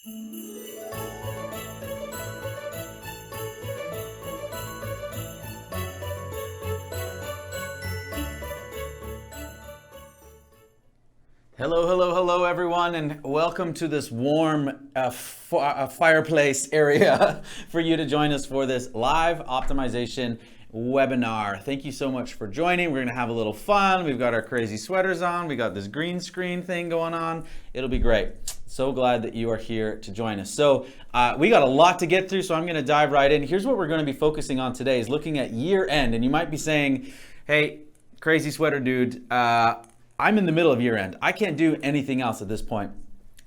Hello, hello, hello, everyone, and welcome to this warm fireplace area for you to join us for this live optimization webinar. Thank you so much for joining. We're going to have a little fun. We've got our crazy sweaters on. We got this green screen thing going on. It'll be great. So glad that you are here to join us. So we got a lot to get through, so I'm going to dive right in. Here's what we're going to be focusing on today is looking at year end. And you might be saying, hey, crazy sweater dude, I'm in the middle of year end. I can't do anything else at this point.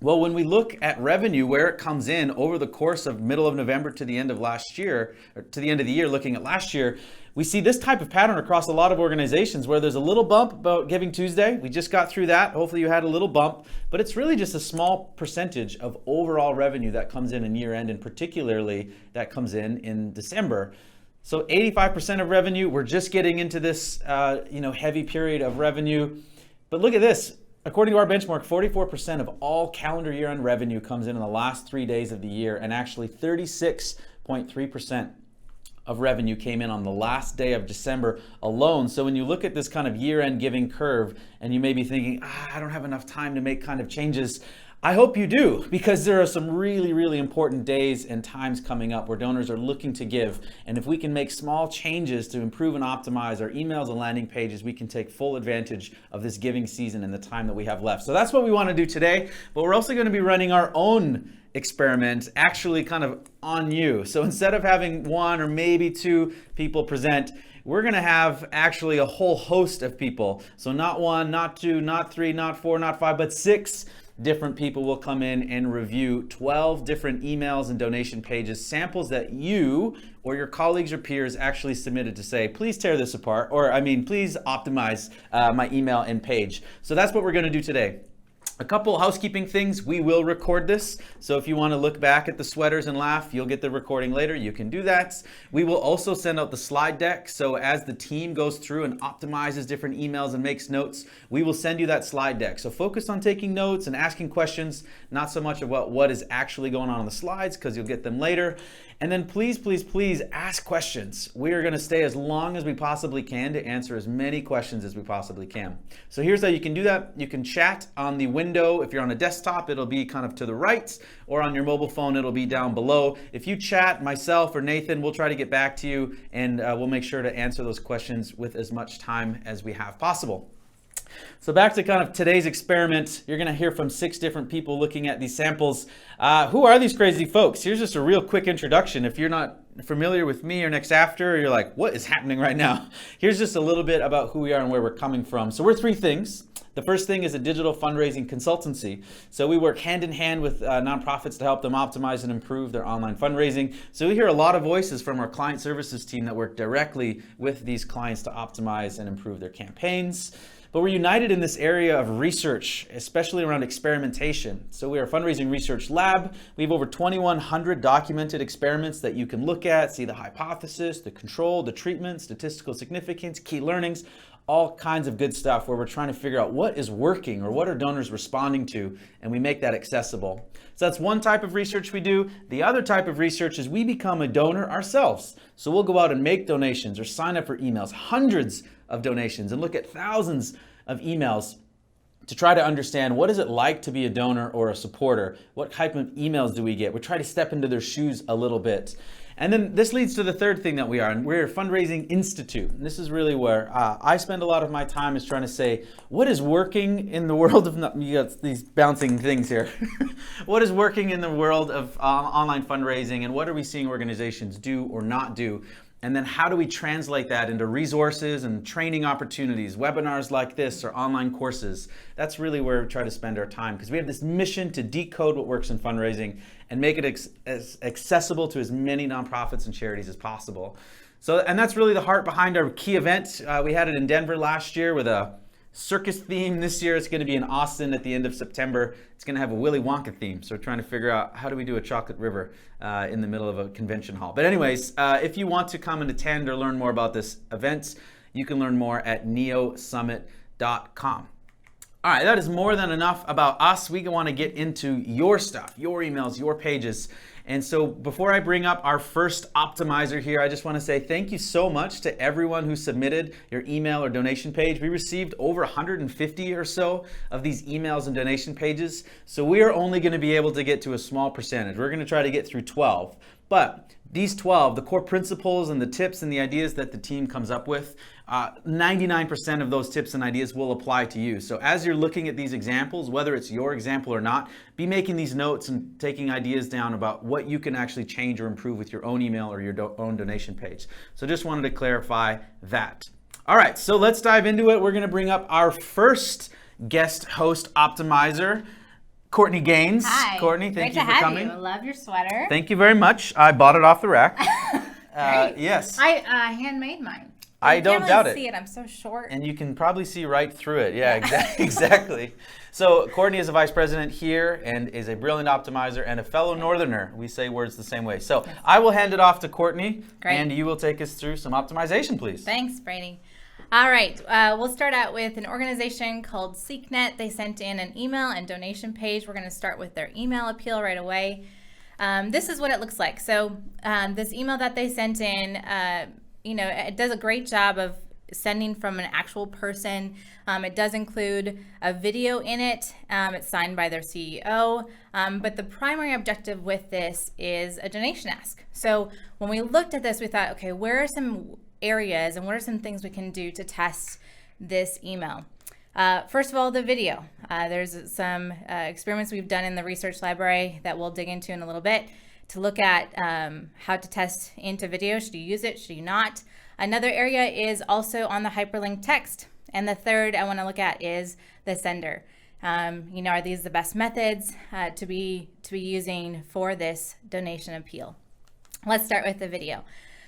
Well, when we look at revenue, where it comes in over the course of middle of November to the end of last year, or to the end of the year, looking at last year, we see this type of pattern across a lot of organizations where there's a little bump about Giving Tuesday. We just got through that. Hopefully you had a little bump, but it's really just a small percentage of overall revenue that comes in year end, and particularly that comes in December. So 85% of revenue, we're just getting into this heavy period of revenue. But look at this. According to our benchmark, 44% of all calendar year-end revenue comes in the last 3 days of the year, and actually 36.3% of revenue came in on the last day of December alone. So when you look at this kind of year-end giving curve, and you may be thinking, I don't have enough time to make kind of changes, I hope you do, because there are some really, really important days and times coming up where donors are looking to give. And if we can make small changes to improve and optimize our emails and landing pages, we can take full advantage of this giving season and the time that we have left. So that's what we want to do today. But we're also going to be running our own experiment, actually kind of on you. So instead of having one or maybe two people present, we're going to have actually a whole host of people. So not one, not two, not three, not four, not five, but 6 different people will come in and review 12 different emails and donation pages, samples that you or your colleagues or peers actually submitted to say, please tear this apart, or please optimize my email and page. So that's what we're going to do today. A couple housekeeping things. We will record this. So if you want to look back at the sweaters and laugh, you'll get the recording later. You can do that. We will also send out the slide deck. So as the team goes through and optimizes different emails and makes notes, we will send you that slide deck. So focus on taking notes and asking questions, not so much about what is actually going on the slides, because you'll get them later. And then please, please, please ask questions. We are going to stay as long as we possibly can to answer as many questions as we possibly can. So here's how you can do that. You can chat on the window. If you're on a desktop, it'll be kind of to the right, or on your mobile phone, it'll be down below. If you chat, myself or Nathan, we'll try to get back to you, and we'll make sure to answer those questions with as much time as we have possible. So back to kind of today's experiment, you're going to hear from 6 different people looking at these samples. Who are these crazy folks? Here's just a real quick introduction. If you're not familiar with me or NextAfter, or you're like, what is happening right now? Here's just a little bit about who we are and where we're coming from. So we're 3 things. The first thing is a digital fundraising consultancy. So we work hand in hand with nonprofits to help them optimize and improve their online fundraising. So we hear a lot of voices from our client services team that work directly with these clients to optimize and improve their campaigns. But we're united in this area of research, especially around experimentation. So we are a Fundraising Research Lab. We have over 2,100 documented experiments that you can look at, see the hypothesis, the control, the treatment, statistical significance, key learnings, all kinds of good stuff where we're trying to figure out what is working or what are donors responding to, and we make that accessible. So that's one type of research we do. The other type of research is we become a donor ourselves. So we'll go out and make donations or sign up for emails, hundreds of donations, and look at thousands of emails to try to understand what is it like to be a donor or a supporter? What type of emails do we get? We try to step into their shoes a little bit. And then this leads to the third thing that we are, and we're a fundraising institute. And this is really where I spend a lot of my time is trying to say, what is working in the world of, you got these bouncing things here. What is working in the world of online fundraising, and what are we seeing organizations do or not do? And then how do we translate that into resources and training opportunities, webinars like this or online courses? That's really where we try to spend our time, because we have this mission to decode what works in fundraising and make it as accessible to as many nonprofits and charities as possible. So, and that's really the heart behind our key event. We had it in Denver last year with a circus theme. This year it's going to be in Austin at the end of September. It's going to have a Willy Wonka theme. So we're trying to figure out how do we do a chocolate river in the middle of a convention hall. But anyways, if you want to come and attend or learn more about this event, you can learn more at neosummit.com. All right, that is more than enough about us. We want to get into your stuff, your emails, your pages. And so before I bring up our first optimizer here, I just want to say thank you so much to everyone who submitted your email or donation page. We received over 150 or so of these emails and donation pages. So we are only going to be able to get to a small percentage. We're going to try to get through 12. But these 12, the core principles and the tips and the ideas that the team comes up with, 99% of those tips and ideas will apply to you. So as you're looking at these examples, whether it's your example or not, be making these notes and taking ideas down about what you can actually change or improve with your own email or your own donation page. So just wanted to clarify that. All right, so let's dive into it. We're going to bring up our first guest host optimizer, Courtney Gaines. Hi. Courtney, thank you for coming. I love your sweater. Thank you very much. I bought it off the rack. Yes. I handmade mine. I don't doubt it. You can't really see it. I'm so short. And you can probably see right through it. Yeah, exactly. So Courtney is a vice president here and is a brilliant optimizer and a fellow Northerner. We say words the same way. So yes. I will hand it off to Courtney. Great. And you will take us through some optimization, please. Thanks, Brady. All right, we'll start out with an organization called SeekNet. They sent in an email and donation page. We're going to start with their email appeal right away. This is what it looks like. So this email that they sent in, it does a great job of sending from an actual person. It does include a video in it. It's signed by their CEO. But the primary objective with this is a donation ask. So when we looked at this, we thought, okay, where are some areas and what are some things we can do to test this email? First of all, the video. There's some experiments we've done in the research library that we'll dig into in a little bit to look at how to test into video. Should you use it? Should you not? Another area is also on the hyperlinked text. And the third I want to look at is the sender. Are these the best methods to be using for this donation appeal? Let's start with the video.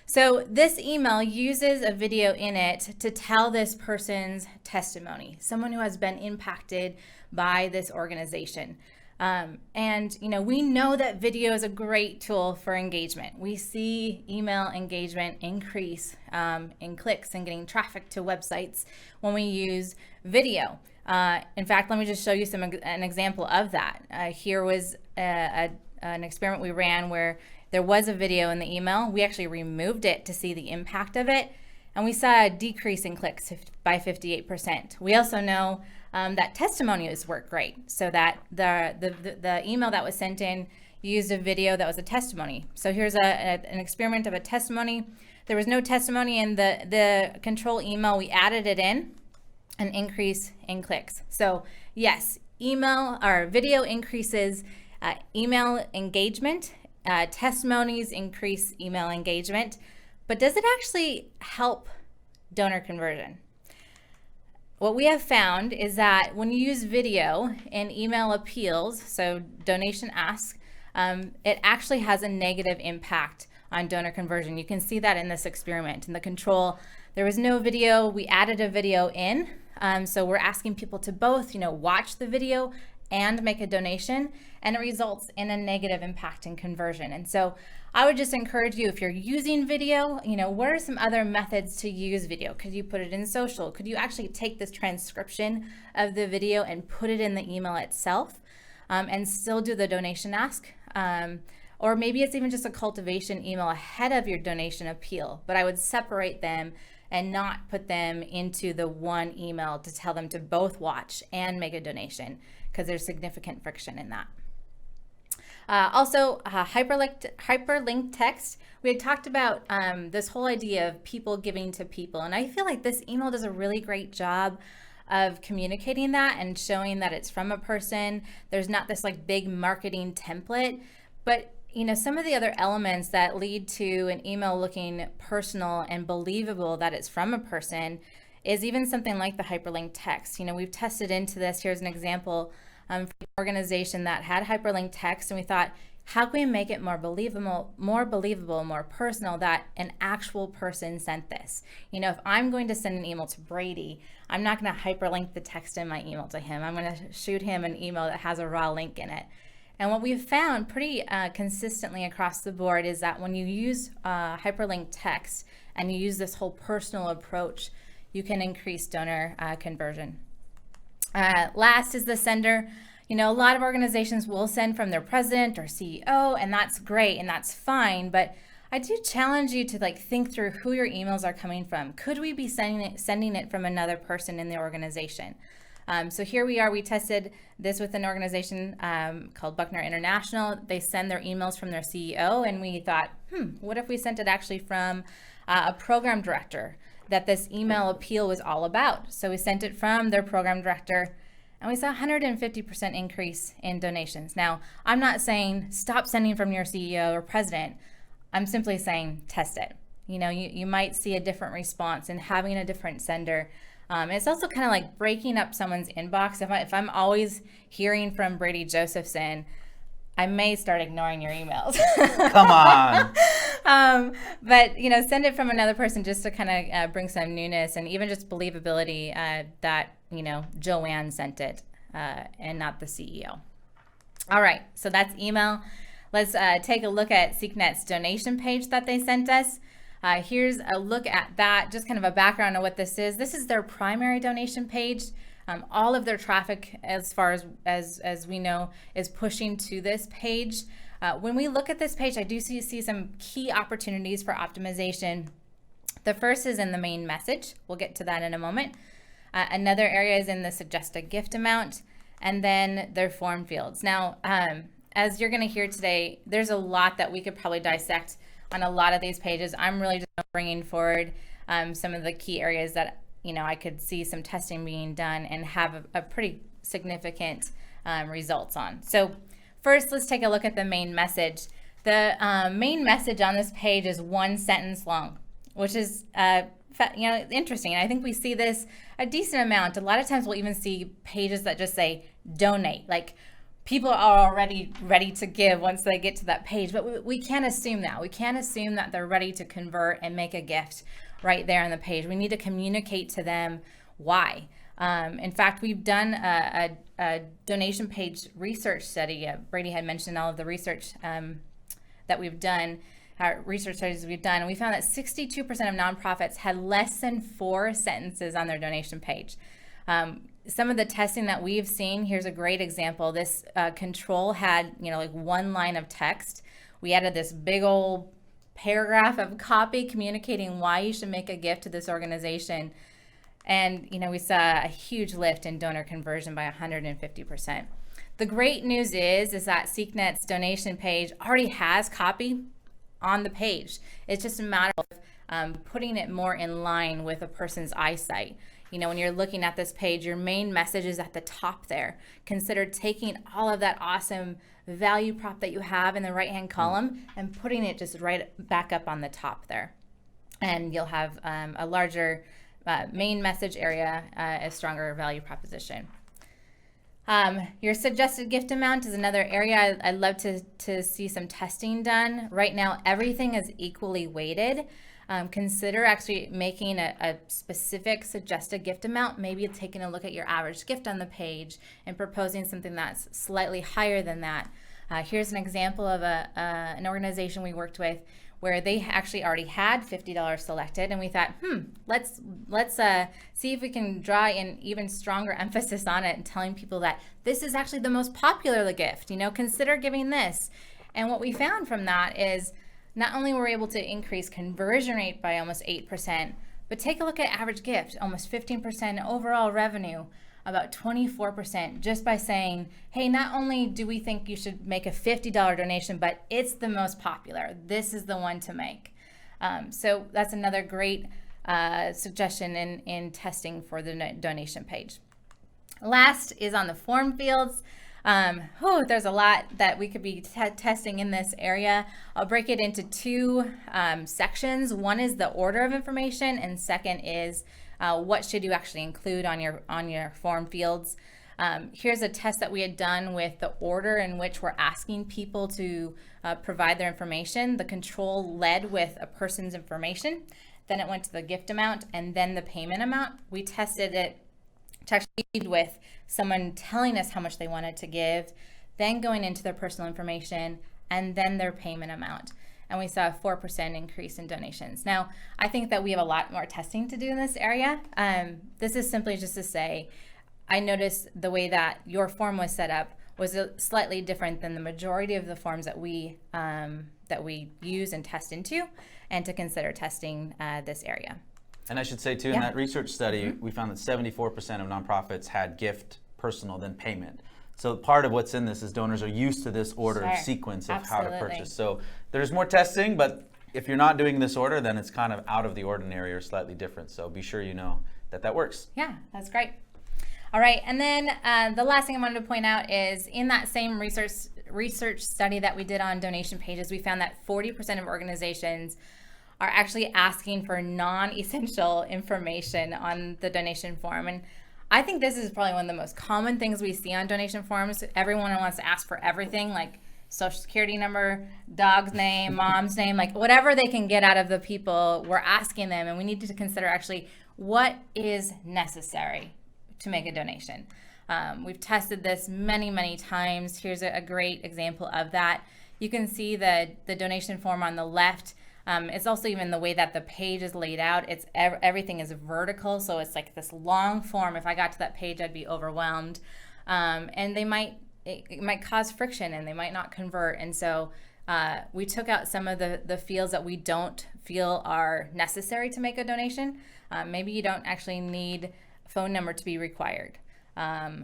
So this email uses a video in it to tell this person's testimony, someone who has been impacted by this organization. We know that video is a great tool for engagement. We see email engagement increase in clicks and getting traffic to websites when we use video. In fact, let me just show you an example of that. Here was an experiment we ran where there was a video in the email. We actually removed it to see the impact of it, and we saw a decrease in clicks by 58%. We also know that testimonials work great, so that the email that was sent in used a video that was a testimony. So here's an experiment of a testimony. There was no testimony in the control email. We added it in, an increase in clicks. So yes, email or video increases email engagement. Testimonies increase email engagement, but does it actually help donor conversion? What we have found is that when you use video in email appeals, so donation asks, it actually has a negative impact on donor conversion. You can see that in this experiment. In the control, there was no video. We added a video in. So we're asking people to both, watch the video and make a donation, and it results in a negative impact in conversion. And so I would just encourage you, if you're using video, what are some other methods to use video? Could you put it in social? Could you actually take this transcription of the video and put it in the email itself and still do the donation ask? Or maybe it's even just a cultivation email ahead of your donation appeal, but I would separate them and not put them into the one email to tell them to both watch and make a donation, because there's significant friction in that. Also, hyperlinked text. We had talked about this whole idea of people giving to people, and I feel like this email does a really great job of communicating that and showing that it's from a person. There's not this big marketing template, but some of the other elements that lead to an email looking personal and believable that it's from a person is even something like the hyperlinked text. We've tested into this. Here's an example from an organization that had hyperlinked text, and we thought, how can we make it more believable, more personal, that an actual person sent this? If I'm going to send an email to Brady, I'm not going to hyperlink the text in my email to him. I'm going to shoot him an email that has a raw link in it. And what we've found pretty consistently across the board is that when you use hyperlinked text and you use this whole personal approach, you can increase donor conversion. Last is the sender. A lot of organizations will send from their president or CEO, and that's great and that's fine, but I do challenge you to think through who your emails are coming from. Could we be sending it from another person in the organization? So here we are. We tested this with an organization called Buckner International. They send their emails from their CEO, and we thought, what if we sent it actually from a program director that this email appeal was all about? So we sent it from their program director, and we saw 150% increase in donations. Now, I'm not saying stop sending from your CEO or president. I'm simply saying test it. You might see a different response and having a different sender. It's also kind of like breaking up someone's inbox. If I'm always hearing from Brady Josephson, I may start ignoring your emails. Come on. But send it from another person just to kind of bring some newness and even just believability that Joanne sent it and not the CEO. All right, so that's email. Let's take a look at SeekNet's donation page that they sent us. Here's a look at that, just kind of a background of what this is. This is their primary donation page. All of their traffic, as far as we know, is pushing to this page. When we look at this page, I do see some key opportunities for optimization. The first is in the main message. We'll get to that in a moment. Another area is in the suggested gift amount, and then their form fields. Now, as you're going to hear today, there's a lot that we could probably dissect on a lot of these pages. I'm really just bringing forward some of the key areas that I could see some testing being done and have a pretty significant results on. So first, let's take a look at the main message. The main message on this page is 1 sentence long, which is interesting. And I think we see this a decent amount. A lot of times we'll even see pages that just say donate, like people are already ready to give once they get to that page, but we can't assume that. We can't assume that they're ready to convert and make a gift right there on the page. We need to communicate to them why. In fact, we've done a donation page research study. Brady had mentioned all of the research that we've done, research studies we've done, and we found that 62% of nonprofits had less than 4 sentences on their donation page. Some of the testing that we've seen, here's a great example. This control had, 1 line of text. We added this big old paragraph of copy communicating why you should make a gift to this organization. And, we saw a huge lift in donor conversion by 150%. The great news is that SeekNet's donation page already has copy on the page. It's just a matter of putting it more in line with a person's eyesight. When you're looking at this page, your main message is at the top there. Consider taking all of that awesome value prop that you have in the right-hand column and putting it just right back up on the top there. And you'll have a larger main message area, a stronger value proposition. Your suggested gift amount is another area I'd love to see some testing done. Right now, everything is equally weighted. Consider actually making a specific suggested gift amount, maybe taking a look at your average gift on the page and proposing something that's slightly higher than that. Here's an example of an organization we worked with where they actually already had $50 selected, and we thought, let's see if we can draw an even stronger emphasis on it and telling people that this is actually the most popular gift, consider giving this. And what we found from that is not only were we able to increase conversion rate by almost 8%, but take a look at average gift, almost 15% overall revenue, about 24%, just by saying, hey, not only do we think you should make a $50 donation, but it's the most popular. This is the one to make. So that's another great suggestion in testing for the donation page. Last is on the form fields. There's a lot that we could be testing in this area. I'll break it into 2 sections. One is the order of information, and second is what should you actually include on your form fields. Here's a test that we had done with the order in which we're asking people to provide their information. The control led with a person's information, then it went to the gift amount, and then the payment amount. We tested it to actually lead with someone telling us how much they wanted to give, then going into their personal information, and then their payment amount. And we saw a 4% increase in donations. Now, I think that we have a lot more testing to do in this area. This is simply just to say, I noticed the way that your form was set up was slightly different than the majority of the forms that we use and test into, and to consider testing this area. And I should say too, in that research study, we found that 74% of nonprofits had gift, personal, then payment. So part of what's in this is donors are used to this order of sequence of how to purchase. So there's more testing, but if you're not doing this order, then it's kind of out of the ordinary or slightly different. So be sure you know that that works. Yeah, that's great. All right, and then the last thing I wanted to point out is in that same research study that we did on donation pages, we found that 40% of organizations are actually asking for non-essential information on the donation form. And I think this is probably one of the most common things we see on donation forms. Everyone wants to ask for everything, like social security number, dog's name, mom's name, like whatever they can get out of the people, we're asking them. And we need to consider actually what is necessary to make a donation. We've tested this many, many times. Here's a great example of that. You can see the donation form on the left. It's also even the way that the page is laid out. It's everything is vertical, so it's like this long form. If I got to that page, I'd be overwhelmed, and it might cause friction, and they might not convert. And so we took out some of the fields that we don't feel are necessary to make a donation. Maybe you don't actually need a phone number to be required,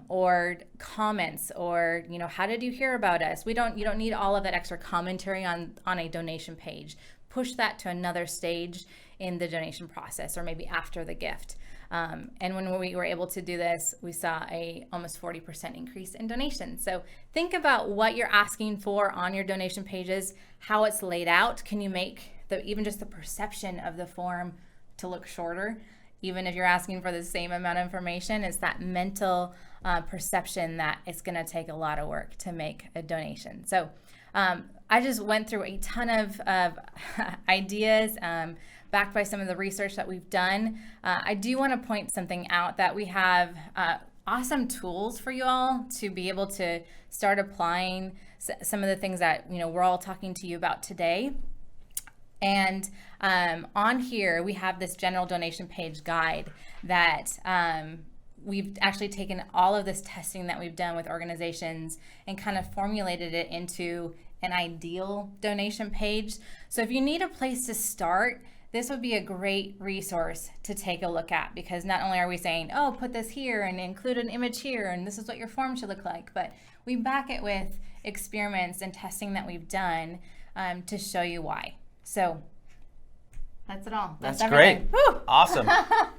or comments, or how did you hear about us? You don't need all of that extra commentary on a donation page. Push that to another stage in the donation process, or maybe after the gift. And when we were able to do this, we saw a almost 40% increase in donations. So think about what you're asking for on your donation pages, how it's laid out. Can you make even just the perception of the form to look shorter? Even if you're asking for the same amount of information, it's that mental perception that it's going to take a lot of work to make a donation. So I just went through a ton of ideas backed by some of the research that we've done. I do want to point something out, that we have awesome tools for you all to be able to start applying some of the things that we're all talking to you about today. And on here, we have this general donation page guide that we've actually taken all of this testing that we've done with organizations and kind of formulated it into an ideal donation page. So if you need a place to start, this would be a great resource to take a look at, because not only are we saying, oh, put this here and include an image here, and this is what your form should look like, but we back it with experiments and testing that we've done to show you why. So that's it all. That's great. Awesome.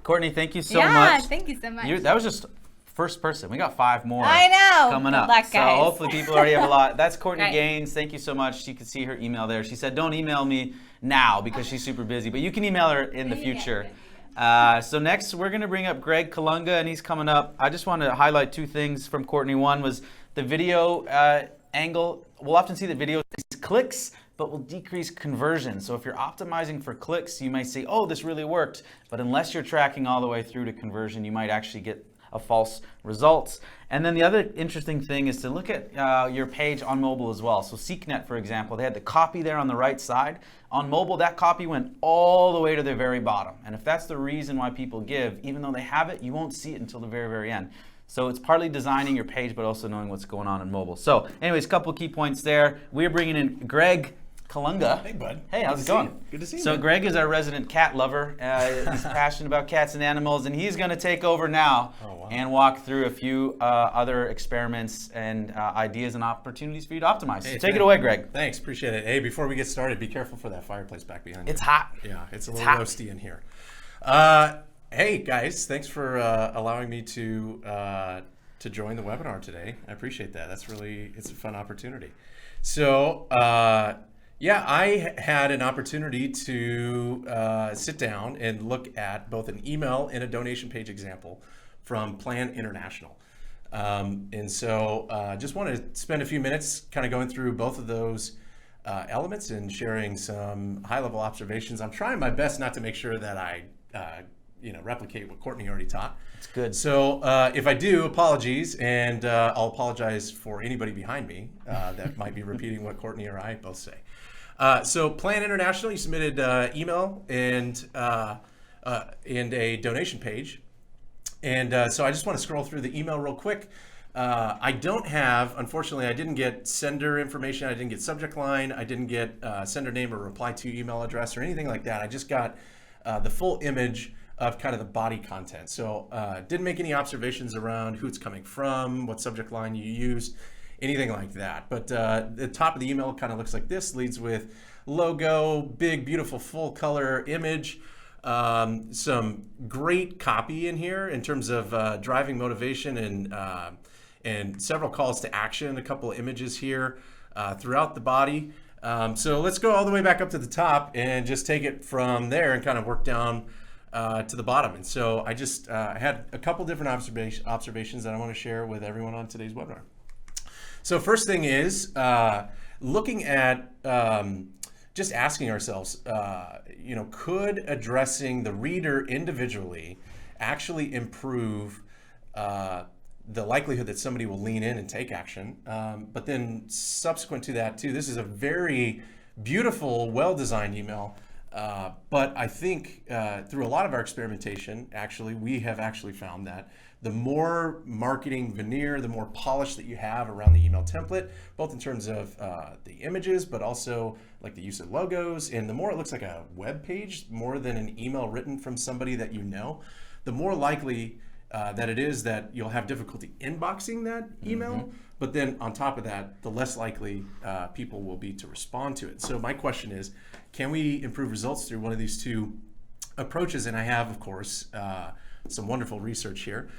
Courtney, thank you so much. Yeah, thank you so much. That was just first person. We got 5 more. I know. Coming up. Good luck, guys. So hopefully people already have a lot. That's Courtney Right. Gaines. Thank you so much. You can see her email there. She said, don't email me now because she's super busy, but you can email her in the future. So next we're going to bring up Greg Kalunga, and he's coming up. I just want to highlight 2 things from Courtney. One was the video angle. We'll often see that video clicks, but will decrease conversion. So if you're optimizing for clicks, you might say, oh, this really worked. But unless you're tracking all the way through to conversion, you might actually get a false results. And then the other interesting thing is to look at your page on mobile as well. So SeekNet, for example, they had the copy there on the right side. On mobile, that copy went all the way to the very bottom. And if that's the reason why people give, even though they have it, you won't see it until the very, very end. So it's partly designing your page, but also knowing what's going on mobile. So anyways, a couple key points there. We're bringing in Greg Kalunga. Hey, bud. Hey, how's it going? Good to see you. So Greg is our resident cat lover. He's passionate about cats and animals, and he's going to take over now and walk through a few other experiments and ideas and opportunities for you to optimize. Hey, so take it away, Greg. Thanks, appreciate it. Hey, before we get started, be careful for that fireplace back behind you. It's hot. Yeah, it's a little hot. roasty in here. Hey, guys, thanks for allowing me to join the webinar today. I appreciate that. It's a fun opportunity. So, yeah, I had an opportunity to sit down and look at both an email and a donation page example from Plan International. And so just want to spend a few minutes kind of going through both of those elements and sharing some high-level observations. I'm trying my best not to make sure that I replicate what Courtney already taught. It's good. So if I do, apologies, and I'll apologize for anybody behind me that might be repeating what Courtney or I both say. So Plan International, you submitted email and a donation page. And so I just want to scroll through the email real quick. Unfortunately, I didn't get sender information. I didn't get subject line. I didn't get sender name or reply to email address or anything like that. I just got the full image of kind of the body content. So didn't make any observations around who it's coming from, what subject line you used, anything like that. But the top of the email kind of looks like this, leads with logo, big, beautiful, full color image. Some great copy in here in terms of driving motivation and several calls to action, a couple of images here throughout the body. So let's go all the way back up to the top and just take it from there and kind of work down to the bottom. And so I just had a couple different observations that I want to share with everyone on today's webinar. So first thing is looking at just asking ourselves, could addressing the reader individually actually improve the likelihood that somebody will lean in and take action? But then subsequent to that too, this is a very beautiful, well-designed email. But I think through a lot of our experimentation, actually, we have actually found that the more marketing veneer, the more polish that you have around the email template, both in terms of the images, but also like the use of logos, and the more it looks like a web page more than an email written from somebody that you know, the more likely that it is that you'll have difficulty inboxing that email. But then on top of that, the less likely people will be to respond to it. So my question is, can we improve results through one of these two approaches? And I have, of course, some wonderful research here.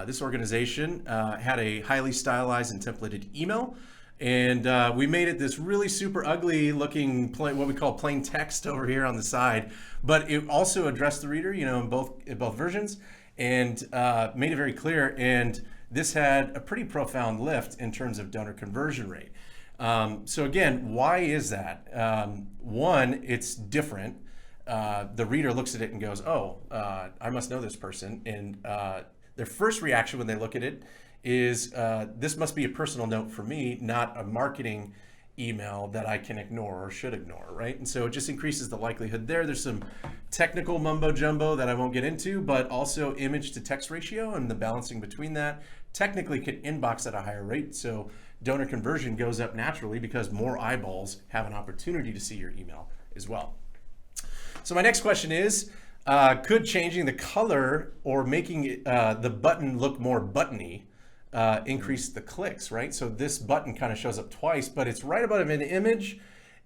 This organization had a highly stylized and templated email, and we made it this really super ugly looking what we call plain text over here on the side, but it also addressed the reader, in both versions, and made it very clear. And this had a pretty profound lift in terms of donor conversion rate. So again, why is that? One, it's different. The reader looks at it and goes, oh, I must know this person. And their first reaction when they look at it is, this must be a personal note for me, not a marketing email that I can ignore or should ignore, right? And so it just increases the likelihood there. There's some technical mumbo jumbo that I won't get into, but also image to text ratio and the balancing between that technically can inbox at a higher rate. So donor conversion goes up naturally because more eyeballs have an opportunity to see your email as well. So my next question is, could changing the color or making the button look more buttony increase the clicks, right? So this button kind of shows up twice, but it's right above an image,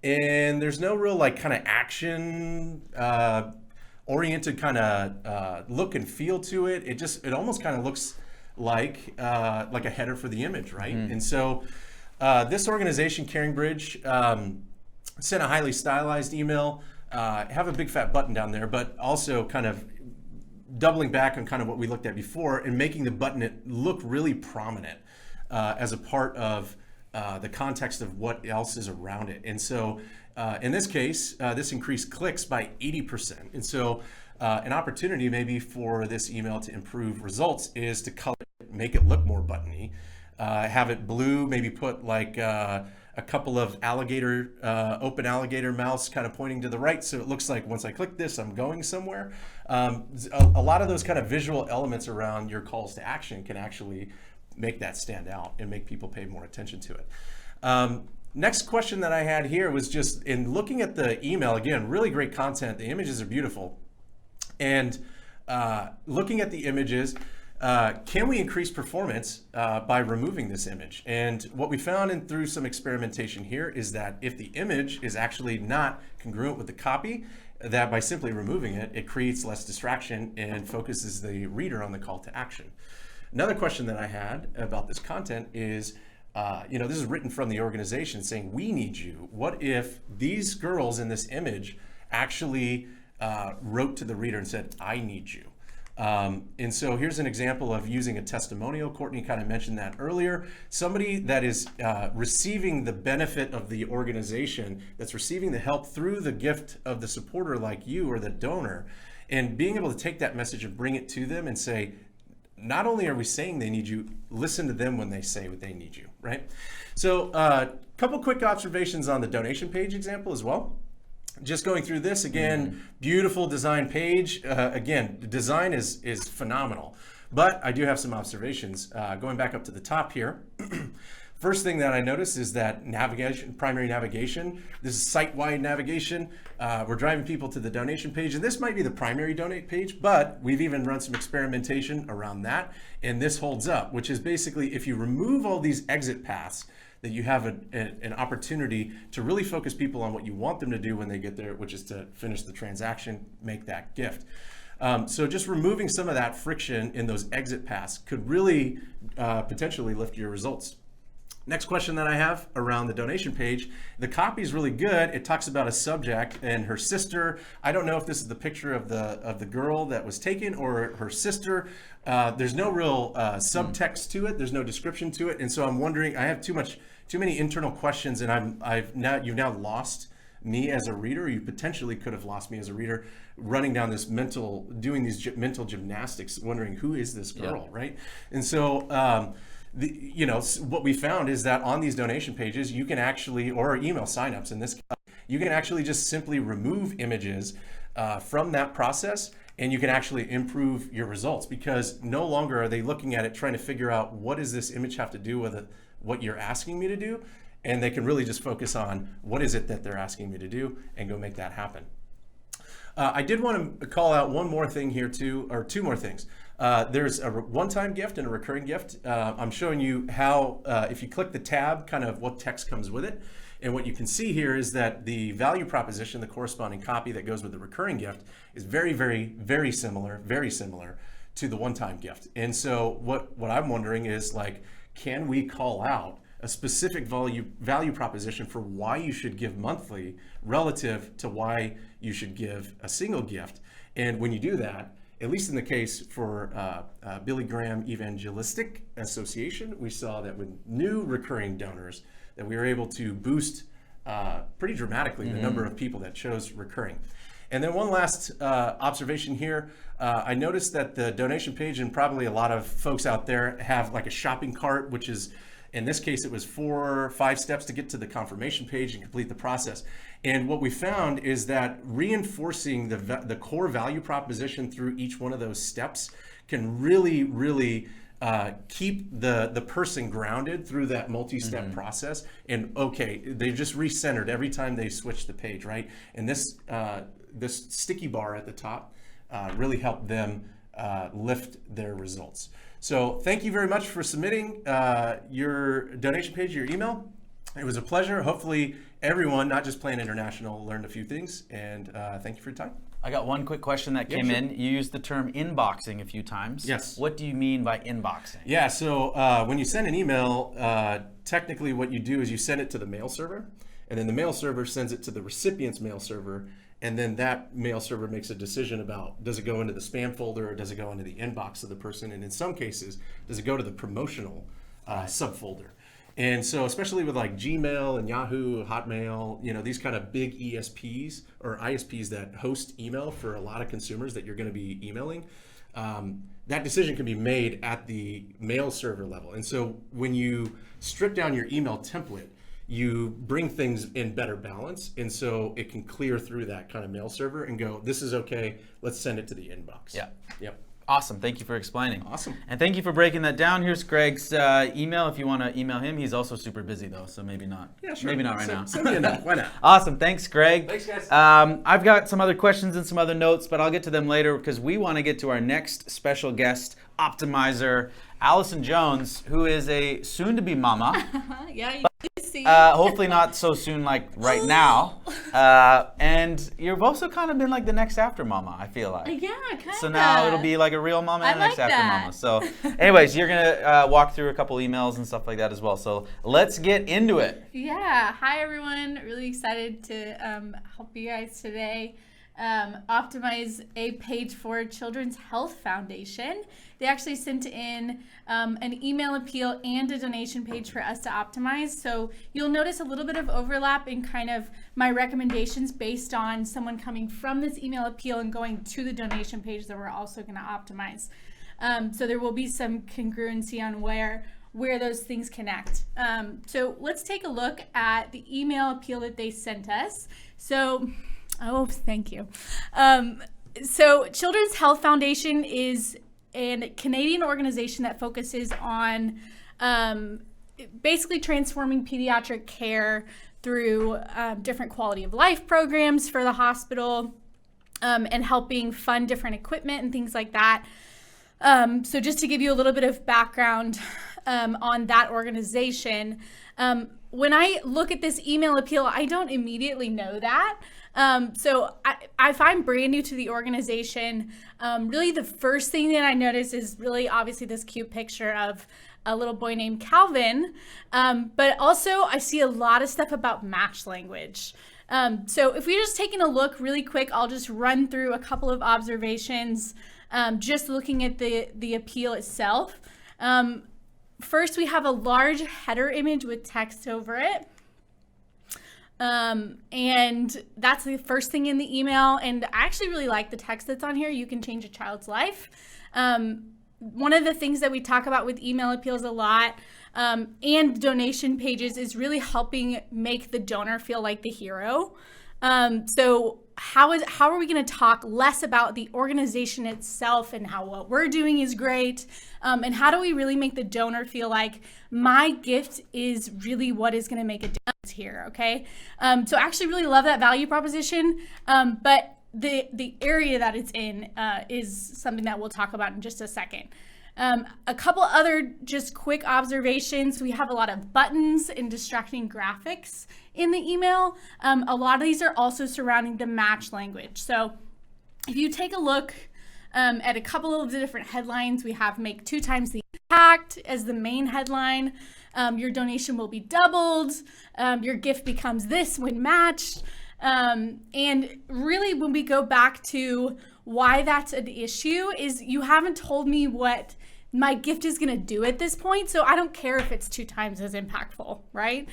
and there's no real kind of action oriented kind of look and feel to it. It almost kind of looks like a header for the image, right? And so this organization, CaringBridge, sent a highly stylized email, have a big fat button down there, but also kind of doubling back on kind of what we looked at before and making the button look really prominent as a part of the context of what else is around it. And so in this case, this increased clicks by 80%. And so an opportunity maybe for this email to improve results is to color it, make it look more buttony, have it blue, maybe put like a couple of open alligator mouths kind of pointing to the right, so it looks like once I click this, I'm going somewhere. A lot of those kind of visual elements around your calls to action can actually make that stand out and make people pay more attention to it. Next question that I had here was just in looking at the email, again, really great content. The images are beautiful. And looking at the images, can we increase performance by removing this image? And what we found through some experimentation here is that if the image is actually not congruent with the copy, that by simply removing it, it creates less distraction and focuses the reader on the call to action. Another question that I had about this content is, this is written from the organization saying, we need you. What if these girls in this image actually wrote to the reader and said, I need you? And so here's an example of using a testimonial. Courtney kind of mentioned that earlier. Somebody that is receiving the benefit of the organization, that's receiving the help through the gift of the supporter like you or the donor, and being able to take that message and bring it to them and say, not only are we saying they need you, listen to them when they say what they need you, right? So a couple quick observations on the donation page example as well. Just going through this again, beautiful design page. Again, the design is phenomenal, But I do have some observations. Going back up to the top here, first thing that I noticed is that navigation, primary navigation, this is site-wide navigation. We're driving people to the donation page, and this might be the primary donate page, but we've even run some experimentation around that, and this holds up, which is basically if you remove all these exit paths, that you have an opportunity to really focus people on what you want them to do when they get there, which is to finish the transaction, make that gift. So just removing some of that friction in those exit paths could really potentially lift your results. Next question that I have around the donation page, the copy is really good. It talks about a subject and her sister. I don't know if this is the picture of the girl that was taken or her sister. There's no real subtext to it. There's no description to it. And so I'm wondering, I have too many internal questions, and you've now lost me as a reader. You potentially could have lost me as a reader running down this doing these mental gymnastics, wondering who is this girl, right? And so, what we found is that on these donation pages, you can actually, or email signups in this case, you can actually just simply remove images from that process, and you can actually improve your results, because no longer are they looking at it trying to figure out what does this image have to do with what you're asking me to do, and they can really just focus on what is it that they're asking me to do and go make that happen. I did want to call out one more thing here too, or two more things. There's a one-time gift and a recurring gift. I'm showing you how, if you click the tab, kind of what text comes with it. And what you can see here is that the value proposition, the corresponding copy that goes with the recurring gift, is very, very, very similar to the one-time gift. And so what I'm wondering is, like, can we call out a specific value proposition for why you should give monthly relative to why you should give a single gift? And when you do that, at least in the case for Billy Graham Evangelistic Association, we saw that with new recurring donors, that we were able to boost pretty dramatically the number of people that chose recurring. And then one last observation here, I noticed that the donation page, and probably a lot of folks out there have like a shopping cart, which is, in this case, it was 4 or 5 steps to get to the confirmation page and complete the process. And what we found is that reinforcing the core value proposition through each one of those steps can really, really keep the person grounded through that multi-step process. And okay, they just recentered every time they switch the page, right? And this sticky bar at the top really helped them lift their results. So thank you very much for submitting your donation page, your email. It was a pleasure. Hopefully everyone, not just Plan International, learned a few things, and thank you for your time. I got one quick question that came in. You used the term inboxing a few times. Yes. What do you mean by inboxing? Yeah, so when you send an email, technically what you do is you send it to the mail server, and then the mail server sends it to the recipient's mail server, and then that mail server makes a decision about, does it go into the spam folder or does it go into the inbox of the person? And in some cases, does it go to the promotional subfolder? And so especially with like Gmail and Yahoo, Hotmail, these kind of big ESPs or ISPs that host email for a lot of consumers that you're going to be emailing, that decision can be made at the mail server level. And so when you strip down your email template, you bring things in better balance, and so it can clear through that kind of mail server and go, this is okay, let's send it to the inbox. Yeah. Yep. Awesome. Thank you for explaining. Awesome. And thank you for breaking that down. Here's Greg's email if you want to email him. He's also super busy though, so maybe not. Yeah, sure. Maybe not right now. Send me a note. Why not? Awesome. Thanks, Greg. Thanks, guys. I've got some other questions and some other notes, but I'll get to them later because we want to get to our next special guest, optimizer, Allison Jones, who is a soon-to-be mama. Yeah, you see. Hopefully not so soon, like right now. And you've also kind of been like the NextAfter mama, I feel like. Yeah, kind of. So now it'll be like a real mama and a like NextAfter that. mama. So anyways, you're going to walk through a couple emails and stuff like that as well. So let's get into it. Yeah. Hi, everyone. Really excited to help you guys today. Optimize a page for Children's Health Foundation. They actually sent in an email appeal and a donation page for us to optimize. So you'll notice a little bit of overlap in kind of my recommendations based on someone coming from this email appeal and going to the donation page that we're also going to optimize. So there will be some congruency on where those things connect. So let's take a look at the email appeal that they sent us. So, oh, thank you. So Children's Health Foundation is a Canadian organization that focuses on basically transforming pediatric care through different quality of life programs for the hospital, and helping fund different equipment and things like that. So just to give you a little bit of background on that organization, when I look at this email appeal, I don't immediately know that. So if I'm brand new to the organization, really the first thing that I notice is really obviously this cute picture of a little boy named Calvin, but also I see a lot of stuff about match language. So if we're just taking a look really quick, I'll just run through a couple of observations, just looking at the appeal itself. First, we have a large header image with text over it. And that's the first thing in the email. And I actually really like the text that's on here. You can change a child's life. One of the things that we talk about with email appeals a lot, and donation pages, is really helping make the donor feel like the hero. So how are we going to talk less about the organization itself and how what we're doing is great, and how do we really make the donor feel like my gift is really what is going to make a difference here? Okay, so I actually really love that value proposition, but the area that it's in is something that we'll talk about in just a second. A couple other just quick observations. We have a lot of buttons and distracting graphics in the email. A lot of these are also surrounding the match language. So if you take a look at a couple of the different headlines, we have make 2 times the impact as the main headline. Your donation will be doubled. Your gift becomes this when matched. And really when we go back to why that's an issue is you haven't told me what my gift is going to do at this point. So I don't care if it's 2 times as impactful, right?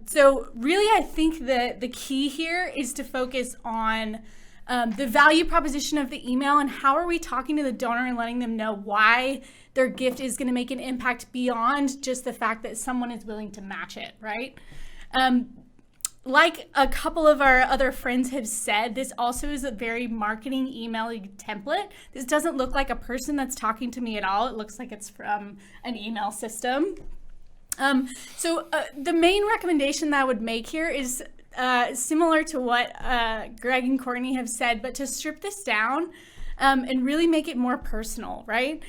So really, I think that the key here is to focus on the value proposition of the email and how are we talking to the donor and letting them know why their gift is going to make an impact beyond just the fact that someone is willing to match it, right? Like a couple of our other friends have said, this also is a very marketing email template. This doesn't look like a person that's talking to me at all. It looks like it's from an email system. So the main recommendation that I would make here is similar to what Greg and Courtney have said, but to strip this down and really make it more personal, right?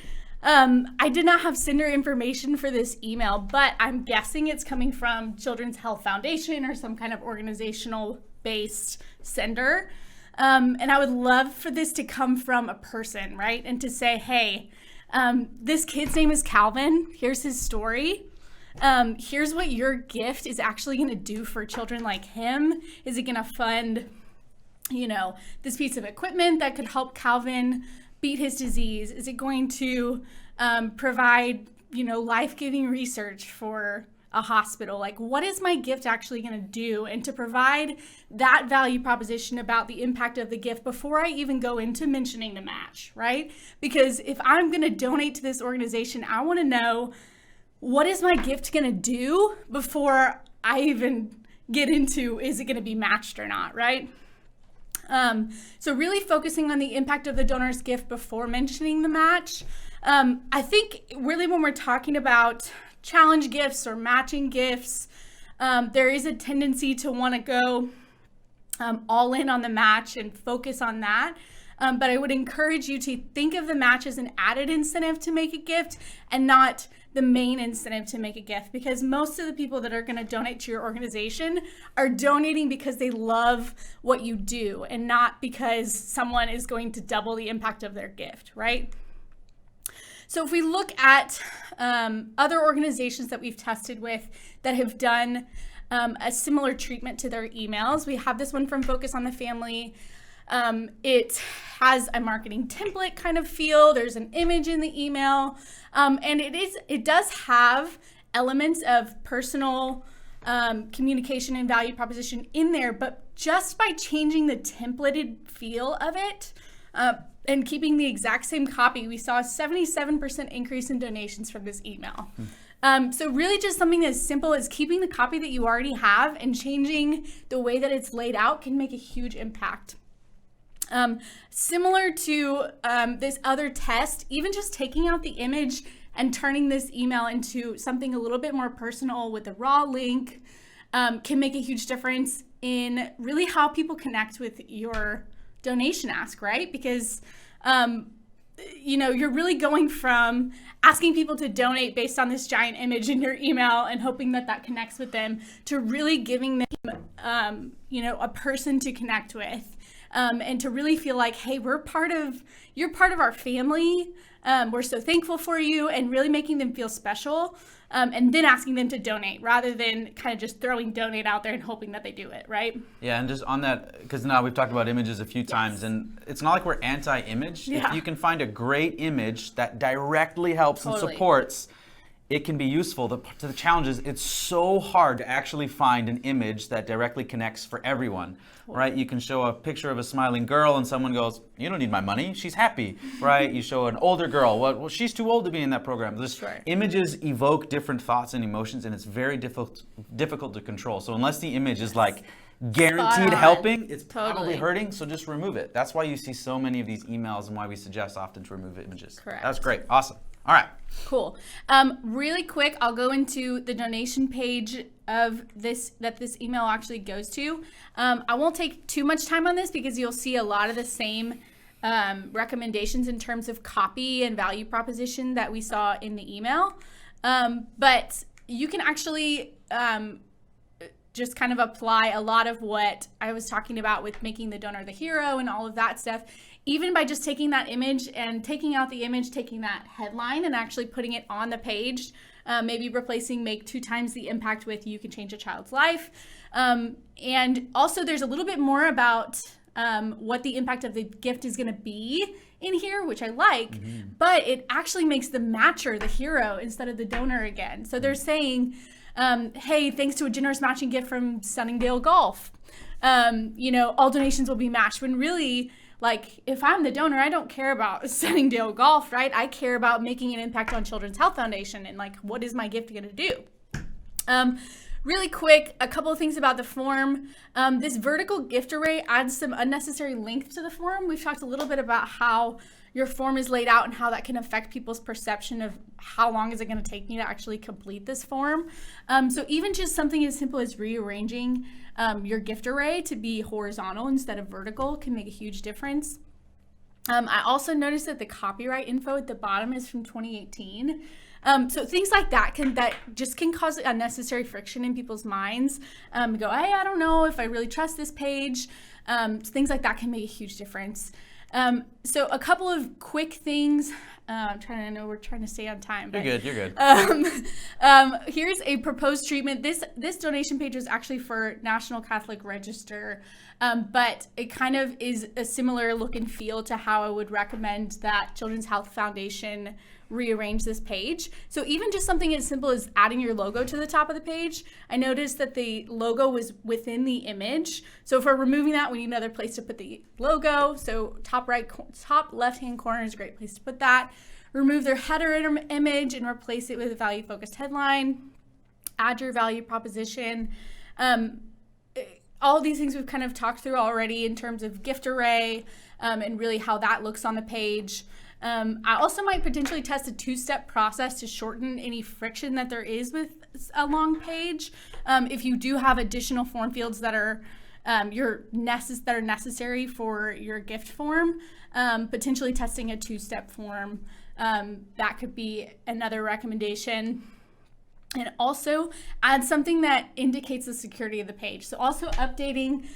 I did not have sender information for this email, but I'm guessing it's coming from Children's Health Foundation or some kind of organizational based sender. And I would love for this to come from a person, right? And to say, hey, this kid's name is Calvin. Here's his story. Here's what your gift is actually going to do for children like him. Is it going to fund, this piece of equipment that could help Calvin beat his disease? Is it going to provide, life-giving research for a hospital? Like, what is my gift actually going to do? And to provide that value proposition about the impact of the gift before I even go into mentioning the match, right? Because if I'm going to donate to this organization, I want to know, what is my gift going to do before I even get into, is it going to be matched or not, right? So really focusing on the impact of the donor's gift before mentioning the match. I think really when we're talking about challenge gifts or matching gifts, there is a tendency to want to go all in on the match and focus on that. But I would encourage you to think of the match as an added incentive to make a gift and not the main incentive to make a gift, because most of the people that are going to donate to your organization are donating because they love what you do and not because someone is going to double the impact of their gift, right? So if we look at other organizations that we've tested with that have done a similar treatment to their emails, we have this one from Focus on the Family. It has a marketing template kind of feel. There's an image in the email, and it does have elements of personal communication and value proposition in there, but just by changing the templated feel of it and keeping the exact same copy, we saw a 77% increase in donations from this email. So really just something as simple as keeping the copy that you already have and changing the way that it's laid out can make a huge impact. Similar to this other test, even just taking out the image and turning this email into something a little bit more personal with a raw link can make a huge difference in really how people connect with your donation ask, right? Because you're really going from asking people to donate based on this giant image in your email and hoping that that connects with them to really giving them, a person to connect with, and to really feel like, hey, you're part of our family. We're so thankful for you, and really making them feel special, and then asking them to donate rather than kind of just throwing donate out there and hoping that they do it, right? Yeah, and just on that, because now we've talked about images a few times, and it's not like we're anti-image. Yeah. If you can find a great image that directly helps and supports, it can be useful. The challenge is it's so hard to actually find an image that directly connects for everyone, right? You can show a picture of a smiling girl and someone goes, you don't need my money, she's happy, right? You show an older girl, well, she's too old to be in that program. Images evoke different thoughts and emotions, and it's very difficult to control. So unless the image is like guaranteed helping, it's probably hurting, so just remove it. That's why you see so many of these emails and why we suggest often to remove images. Correct. That's great, awesome. All right. Cool. Really quick, I'll go into the donation page of this email actually goes to. I won't take too much time on this because you'll see a lot of the same recommendations in terms of copy and value proposition that we saw in the email. But you can actually just kind of apply a lot of what I was talking about with making the donor the hero and all of that stuff, even by just taking that image and taking out the image, taking that headline and actually putting it on the page, maybe replacing make 2 times the impact with you can change a child's life. And also there's a little bit more about what the impact of the gift is going to be in here, which I like, but it actually makes the matcher the hero instead of the donor again. So they're saying, hey, thanks to a generous matching gift from Sunningdale Golf, all donations will be matched, when really, like, if I'm the donor, I don't care about Sunningdale Golf, right? I care about making an impact on Children's Health Foundation and, like, what is my gift going to do? Really quick, a couple of things about the form. This vertical gift array adds some unnecessary length to the form. We've talked a little bit about how your form is laid out and how that can affect people's perception of how long is it going to take me to actually complete this form. So even just something as simple as rearranging your gift array to be horizontal instead of vertical can make a huge difference. I also noticed that the copyright info at the bottom is from 2018. So things like that can cause unnecessary friction in people's minds. Go, hey, I don't know if I really trust this page. Things like that can make a huge difference. So a couple of quick things. I know we're trying to stay on time. But, You're good. Here's a proposed treatment. This donation page was actually for National Catholic Register, but it kind of is a similar look and feel to how I would recommend that Children's Health Foundation rearrange this page. So even just something as simple as adding your logo to the top of the page. I noticed that the logo was within the image. So if we're removing that, we need another place to put the logo. So top left-hand corner is a great place to put that. Remove their header image and replace it with a value-focused headline. Add your value proposition. All of these things we've kind of talked through already in terms of gift array and really how that looks on the page. I also might potentially test a 2-step process to shorten any friction that there is with a long page. If you do have additional form fields that are necessary for your gift form, potentially testing a 2-step form, that could be another recommendation. And also add something that indicates the security of the page. So also updating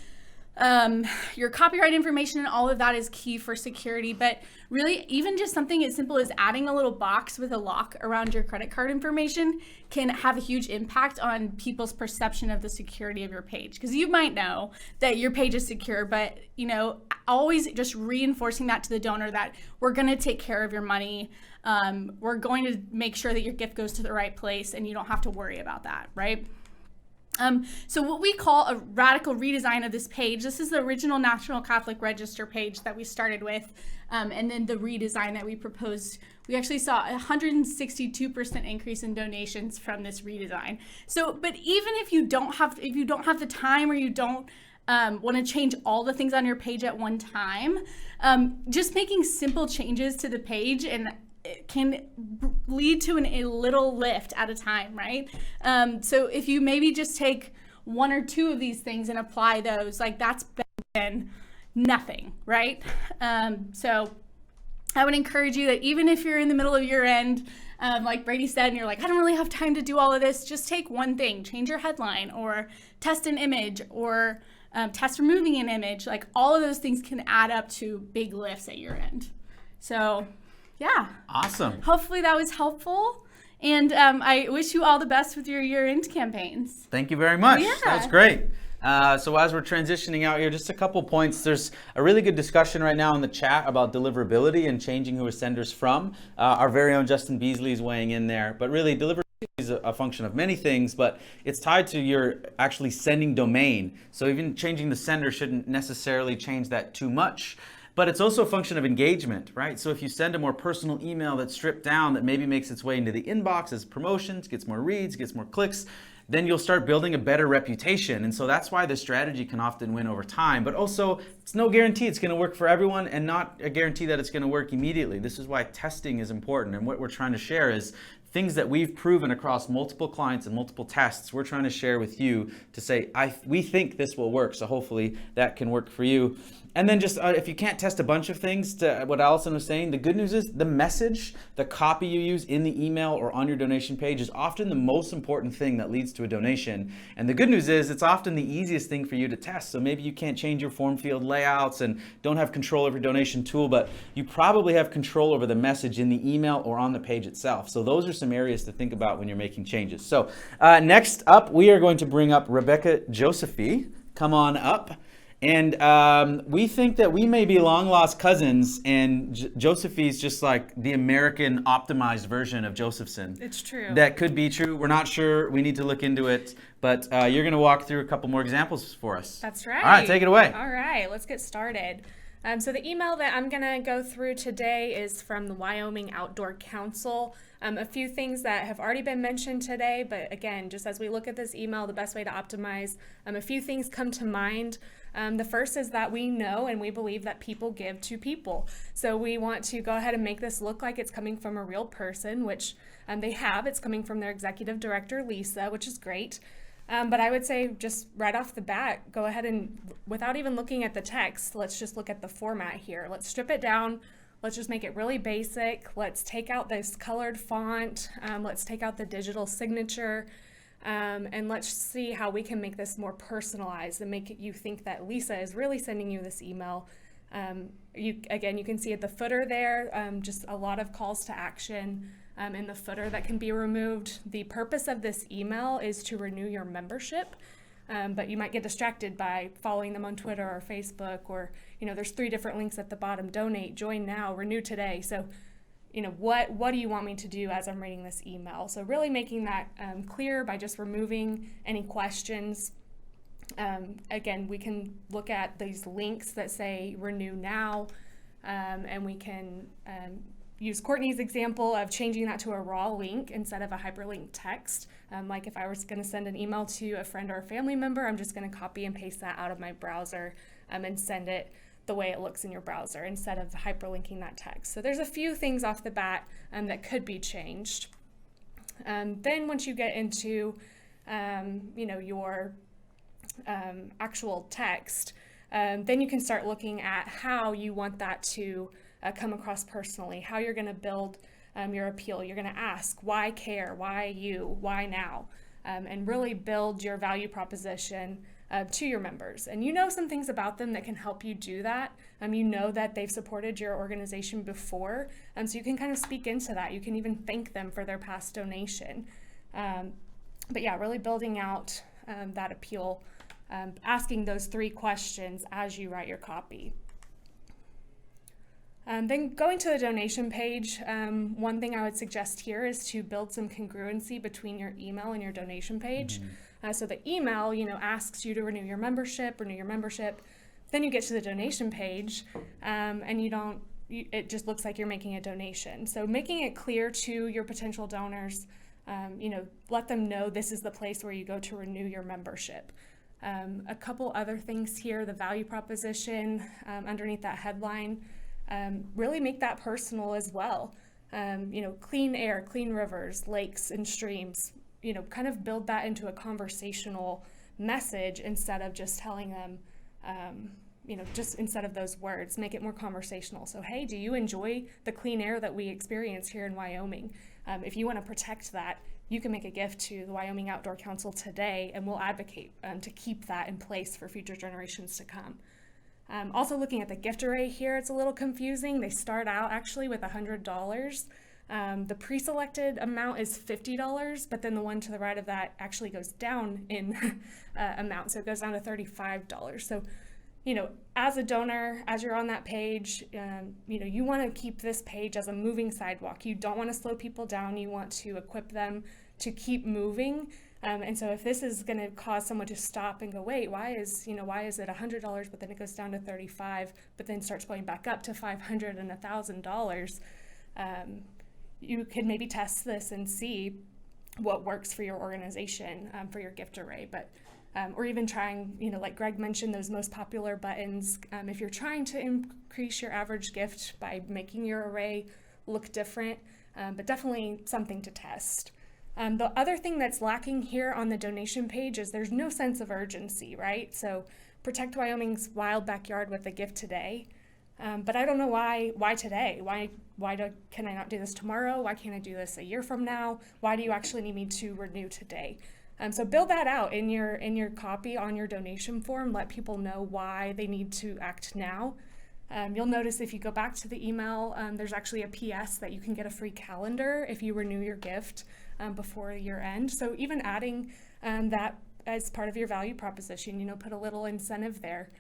your copyright information and all of that is key for security, but really even just something as simple as adding a little box with a lock around your credit card information can have a huge impact on people's perception of the security of your page. Because you might know that your page is secure, but always just reinforcing that to the donor that we're going to take care of your money. We're going to make sure that your gift goes to the right place and you don't have to worry about that, right? So what we call a radical redesign of this page, this is the original National Catholic Register page that we started with, and then the redesign that we proposed. We actually saw a 162% increase in donations from this redesign. So, but even if you don't have the time or you don't want to change all the things on your page at one time. Just making simple changes to the page and it can lead to a little lift at a time, right? So if you maybe just take one or two of these things and apply those, like that's better than nothing, right? So I would encourage you that even if you're in the middle of year end, like Brady said, and you're like, I don't really have time to do all of this, just take one thing, change your headline or test an image or test removing an image. Like all of those things can add up to big lifts at your end. So yeah. Awesome. Hopefully that was helpful. And I wish you all the best with your year-end campaigns. Thank you very much. Yeah. That was great. So as we're transitioning out here, just a couple points. There's a really good discussion right now in the chat about deliverability and changing who a sender's from. Our very own Justin Beasley is weighing in there. But really, deliverability is a function of many things, but it's tied to your actually sending domain. So even changing the sender shouldn't necessarily change that too much. But it's also a function of engagement, right? So if you send a more personal email that's stripped down, that maybe makes its way into the inbox as promotions, gets more reads, gets more clicks, then you'll start building a better reputation. And so that's why this strategy can often win over time. But also, it's no guarantee it's going to work for everyone and not a guarantee that it's going to work immediately. This is why testing is important. And what we're trying to share is things that we've proven across multiple clients and multiple tests. We're trying to share with you to say, we think this will work. So hopefully that can work for you. And then just if you can't test a bunch of things, to what Allison was saying, the good news is the message, the copy you use in the email or on your donation page is often the most important thing that leads to a donation. And the good news is it's often the easiest thing for you to test. So maybe you can't change your form field layouts and don't have control over your donation tool, but you probably have control over the message in the email or on the page itself. So those are some areas to think about when you're making changes. So next up, we are going to bring up Rebecca Josephy. Come on up. And we think that we may be long lost cousins, and Josephie's just like the American optimized version of Josephson. It's true. That could be true. We're not sure. We need to look into it. But you're going to walk through a couple more examples for us. That's right. All right, take it away. All right, let's get started. So the email that I'm going to go through today is from the Wyoming Outdoor Council. A few things that have already been mentioned today, but again, just as we look at this email, the best way to optimize, a few things come to mind. The first is that we know and we believe that people give to people. So we want to go ahead and make this look like it's coming from a real person, which they have. It's coming from their executive director, Lisa, which is great. But I would say just right off the bat, go ahead and without even looking at the text, let's just look at the format here. Let's strip it down. Let's just make it really basic. Let's take out this colored font. Let's take out the digital signature. And let's see how we can make this more personalized and make you think that Lisa is really sending you this email. You can see at the footer there, just a lot of calls to action in the footer that can be removed. The purpose of this email is to renew your membership, but you might get distracted by following them on Twitter or Facebook, or, there's 3 different links at the bottom: donate, join now, renew today. So what do you want me to do as I'm reading this email? So really making that clear by just removing any questions. Again, we can look at these links that say renew now, and we can use Courtney's example of changing that to a raw link instead of a hyperlink text. Like if I was going to send an email to a friend or a family member, I'm just going to copy and paste that out of my browser and send it the way it looks in your browser instead of hyperlinking that text. So there's a few things off the bat that could be changed. Then once you get into your actual text, then you can start looking at how you want that to come across personally, how you're going to build your appeal. You're going to ask, why care? Why you? Why now? And really build your value proposition to your members. And some things about them that can help you do that. That they've supported your organization before, so you can kind of speak into that. You can even thank them for their past donation. But yeah, really building out that appeal, asking those 3 questions as you write your copy. Then going to the donation page, one thing I would suggest here is to build some congruency between your email and your donation page. So the email, asks you to renew your membership. Then you get to the donation page, and it just looks like you're making a donation. So making it clear to your potential donors, let them know this is the place where you go to renew your membership. A couple other things here, the value proposition underneath that headline, really make that personal as well. Clean air, clean rivers, lakes, and streams, kind of build that into a conversational message instead of just telling them, just instead of those words, make it more conversational. So, hey, do you enjoy the clean air that we experience here in Wyoming? If you want to protect that, you can make a gift to the Wyoming Outdoor Council today, and we'll advocate to keep that in place for future generations to come. Also looking at the gift array here, it's a little confusing. They start out actually with $100. The pre-selected amount is $50, but then the one to the right of that actually goes down in amount, so it goes down to $35. So, as a donor, as you're on that page, you want to keep this page as a moving sidewalk. You don't want to slow people down. You want to equip them to keep moving. And so if this is going to cause someone to stop and go, wait, why is it $100, but then it goes down to $35, but then starts going back up to $500 and $1,000, you could maybe test this and see what works for your organization, for your gift array. But or even trying, like Greg mentioned, those most popular buttons. If you're trying to increase your average gift by making your array look different, but definitely something to test. The other thing that's lacking here on the donation page is there's no sense of urgency, right? So protect Wyoming's wild backyard with a gift today. But I don't know why today? Can I not do this tomorrow? Why can't I do this a year from now? Why do you actually need me to renew today? So build that out in your copy on your donation form. Let people know why they need to act now. You'll notice if you go back to the email, there's actually a PS that you can get a free calendar if you renew your gift before year end. So even adding that as part of your value proposition, put a little incentive there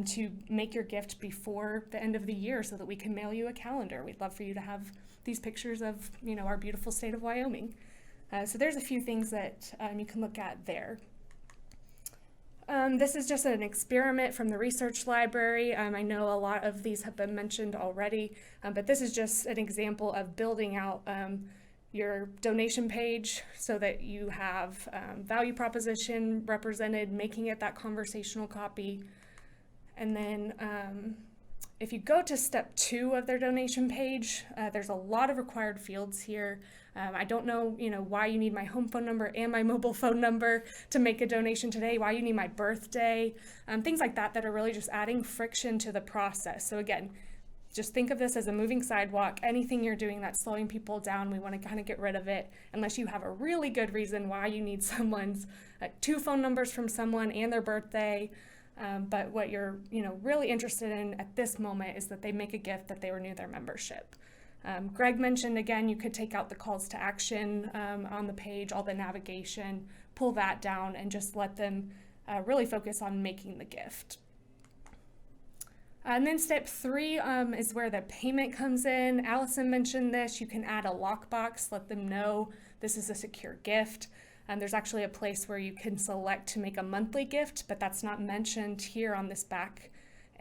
to make your gift before the end of the year so that we can mail you a calendar. We'd love for you to have these pictures of our beautiful state of Wyoming. So there's a few things that you can look at there. This is just an experiment from the research library. I know a lot of these have been mentioned already, but this is just an example of building out your donation page so that you have value proposition represented, making it that conversational copy. And then if you go to step 2 of their donation page, there's a lot of required fields here. I don't know, why you need my home phone number and my mobile phone number to make a donation today, why you need my birthday, things like that are really just adding friction to the process. So again, just think of this as a moving sidewalk. Anything you're doing that's slowing people down, we want to kind of get rid of it unless you have a really good reason why you need someone's 2 phone numbers from someone and their birthday. But what you're really interested in at this moment is that they make a gift, that they renew their membership. Greg mentioned, again, you could take out the calls to action on the page, all the navigation, pull that down, and just let them really focus on making the gift. And then step 3 is where the payment comes in. Allison mentioned this. You can add a lockbox, let them know this is a secure gift. There's actually a place where you can select to make a monthly gift, but that's not mentioned here on this back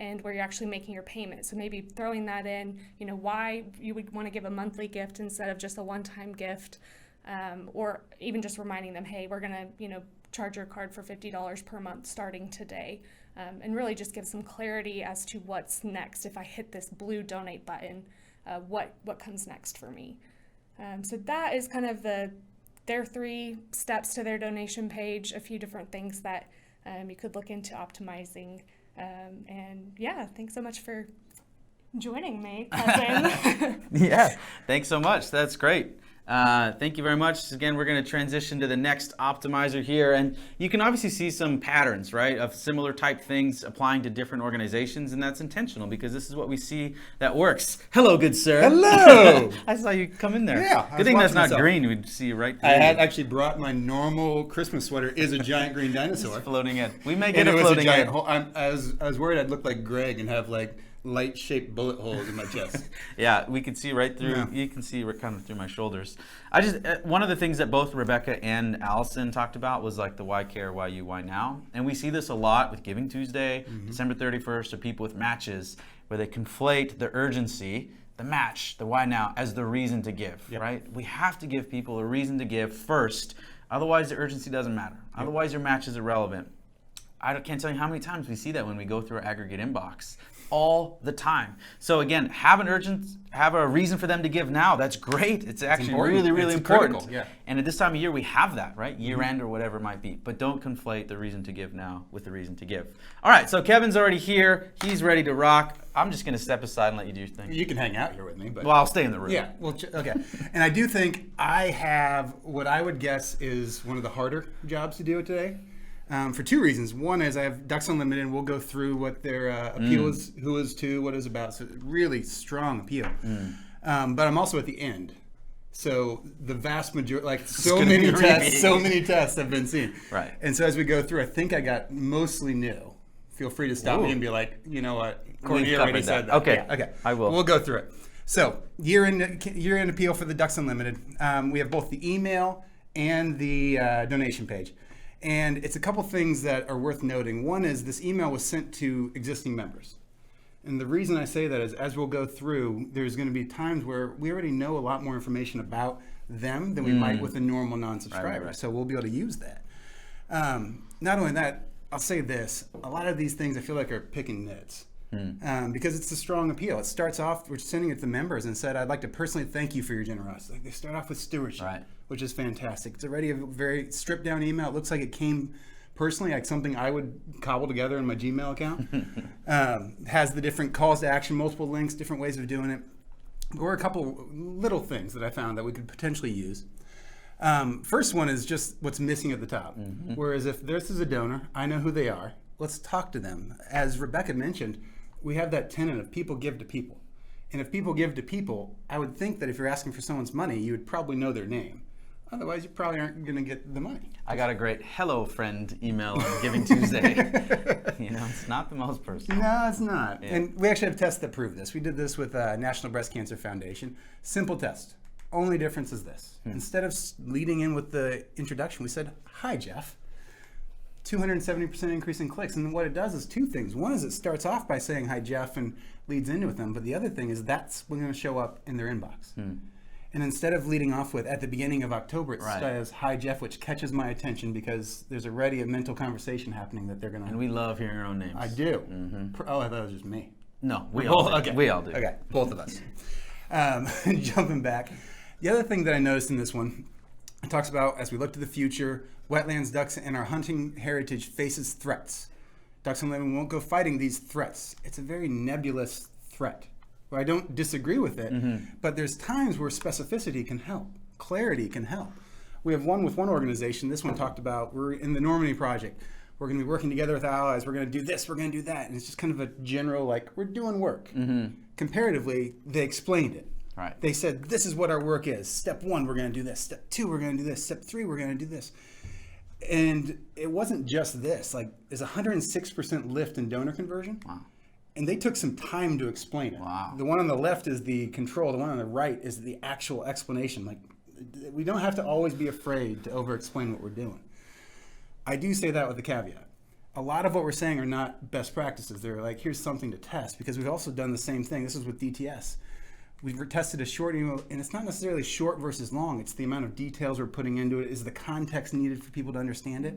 end where you're actually making your payment. So maybe throwing that in, why you would want to give a monthly gift instead of just a one-time gift, or even just reminding them, hey, we're going to, charge your card for $50 per month starting today, and really just give some clarity as to what's next. If I hit this blue donate button, what comes next for me? So that is kind of their 3 steps to their donation page, a few different things that you could look into optimizing. And yeah, thanks so much for joining me, cousin. Yeah, thanks so much. That's great. Thank you very much. Again, we're going to transition to the next optimizer here. And you can obviously see some patterns, right, of similar type things applying to different organizations. And that's intentional because this is what we see that works. Hello, good sir. Hello. I saw you come in there. Yeah. Good thing that's not green. We'd see you right there. I had actually brought my normal Christmas sweater. Is a giant green dinosaur. Floating in. We may get And a it was a floating giant in. hole. I was worried I'd look like Greg and have light-shaped bullet holes in my chest. Yeah, we can see right through. Yeah. You can see kind of through my shoulders. One of the things that both Rebecca and Allison talked about was like the why care, why you, why now, and we see this a lot with Giving Tuesday, December 31st, or people with matches where they conflate the urgency, the match, the why now as the reason to give. Yep. Right? We have to give people a reason to give first. Otherwise, the urgency doesn't matter. Otherwise, your match is irrelevant. can't tell you how many times we see that when we go through our aggregate inbox. All the time. So again, have a reason for them to give now. That's great. It's actually important. really It's important. critical, yeah. And at this time of year, we have that, right? Year end or whatever it might be. But don't conflate the reason to give now with the reason to give. All right, so Kevin's already here. He's ready to rock. I'm just going to step aside and let you do your thing. You can hang out here with me, but Well, I'll stay in the room. yeah. Well, okay. And I do think I have what I would guess is one of the harder jobs to do today. For two reasons. One is I have Ducks Unlimited, and we'll go through what their appeal is, who is to, what it's about. So really strong appeal. But I'm also at the end. So the vast majority, like so many tests have been seen. Right. And so as we go through, I think I got mostly new. Feel free to stop me and be like, you know what, Courtney already said that. Okay. Yeah, okay. I will. We'll go through it. So year-end appeal for the Ducks Unlimited. We have both the email and the donation page. And it's a couple things that are worth noting. One is this email was sent to existing members. And the reason I say that is as we'll go through, there's going to be times where we already know a lot more information about them than we might with a normal non-subscriber. Right. So we'll be able to use that. Not only that, I'll say this. A lot of these things I feel like are picking nits. Because it's a strong appeal. It starts off, we're sending it to members and said, I'd like to personally thank you for your generosity. Like they start off with stewardship, which is fantastic. It's already a very stripped down email. It looks like it came personally, like something I would cobble together in my Gmail account. Has the different calls to action, multiple links, different ways of doing it. There were a couple little things that I found that we could potentially use. First one is just what's missing at the top. Whereas if this is a donor, I know who they are. Let's talk to them. As Rebecca mentioned, we have that tenet of people give to people. And if people give to people, I would think that if you're asking for someone's money, you would probably know their name. Otherwise, you probably aren't going to get the money. I got a great hello friend email on Giving Tuesday. It's not the most personal. No, it's not. Yeah. And we actually have tests that prove this. We did this with National Breast Cancer Foundation. Simple test. Only difference is this. Instead of leading in with the introduction, we said, hi, Jeff. 270% increase in clicks. And what it does is two things. One is it starts off by saying hi, Jeff, and leads into with them. But the other thing is that's going to show up in their inbox. And instead of leading off with, at the beginning of October, it says, hi, Jeff, which catches my attention because there's already a mental conversation happening that they're going to... And we love hearing our own names. I do. Oh, I thought it was just me. No, we all do. Okay. We all do. Okay, both of us. Jumping back. The other thing that I noticed in this one, it talks about, as we look to the future, wetlands, ducks, and our hunting heritage faces threats. Ducks Unlimited won't go fighting these threats. It's a very nebulous threat. Well, I don't disagree with it, but there's times where specificity can help. Clarity can help. We have one with one organization. This one talked about, we're in the Normandy Project. We're going to be working together with allies. We're going to do this. We're going to do that. And it's just kind of a general, like, we're doing work. Comparatively, they explained it. Right. They said, this is what our work is. Step 1, we're going to do this. Step 2, we're going to do this. Step 3, we're going to do this. And it wasn't just this. Like, there's a 106% lift in donor conversion. Wow. And they took some time to explain it. Wow. The one on the left is the control. The one on the right is the actual explanation. Like, we don't have to always be afraid to over-explain what we're doing. I do say that with a caveat. A lot of what we're saying are not best practices. They're like, here's something to test, because we've also done the same thing. This is with DTS. We've tested a short email, and it's not necessarily short versus long. It's the amount of details we're putting into it. Is the context needed for people to understand it?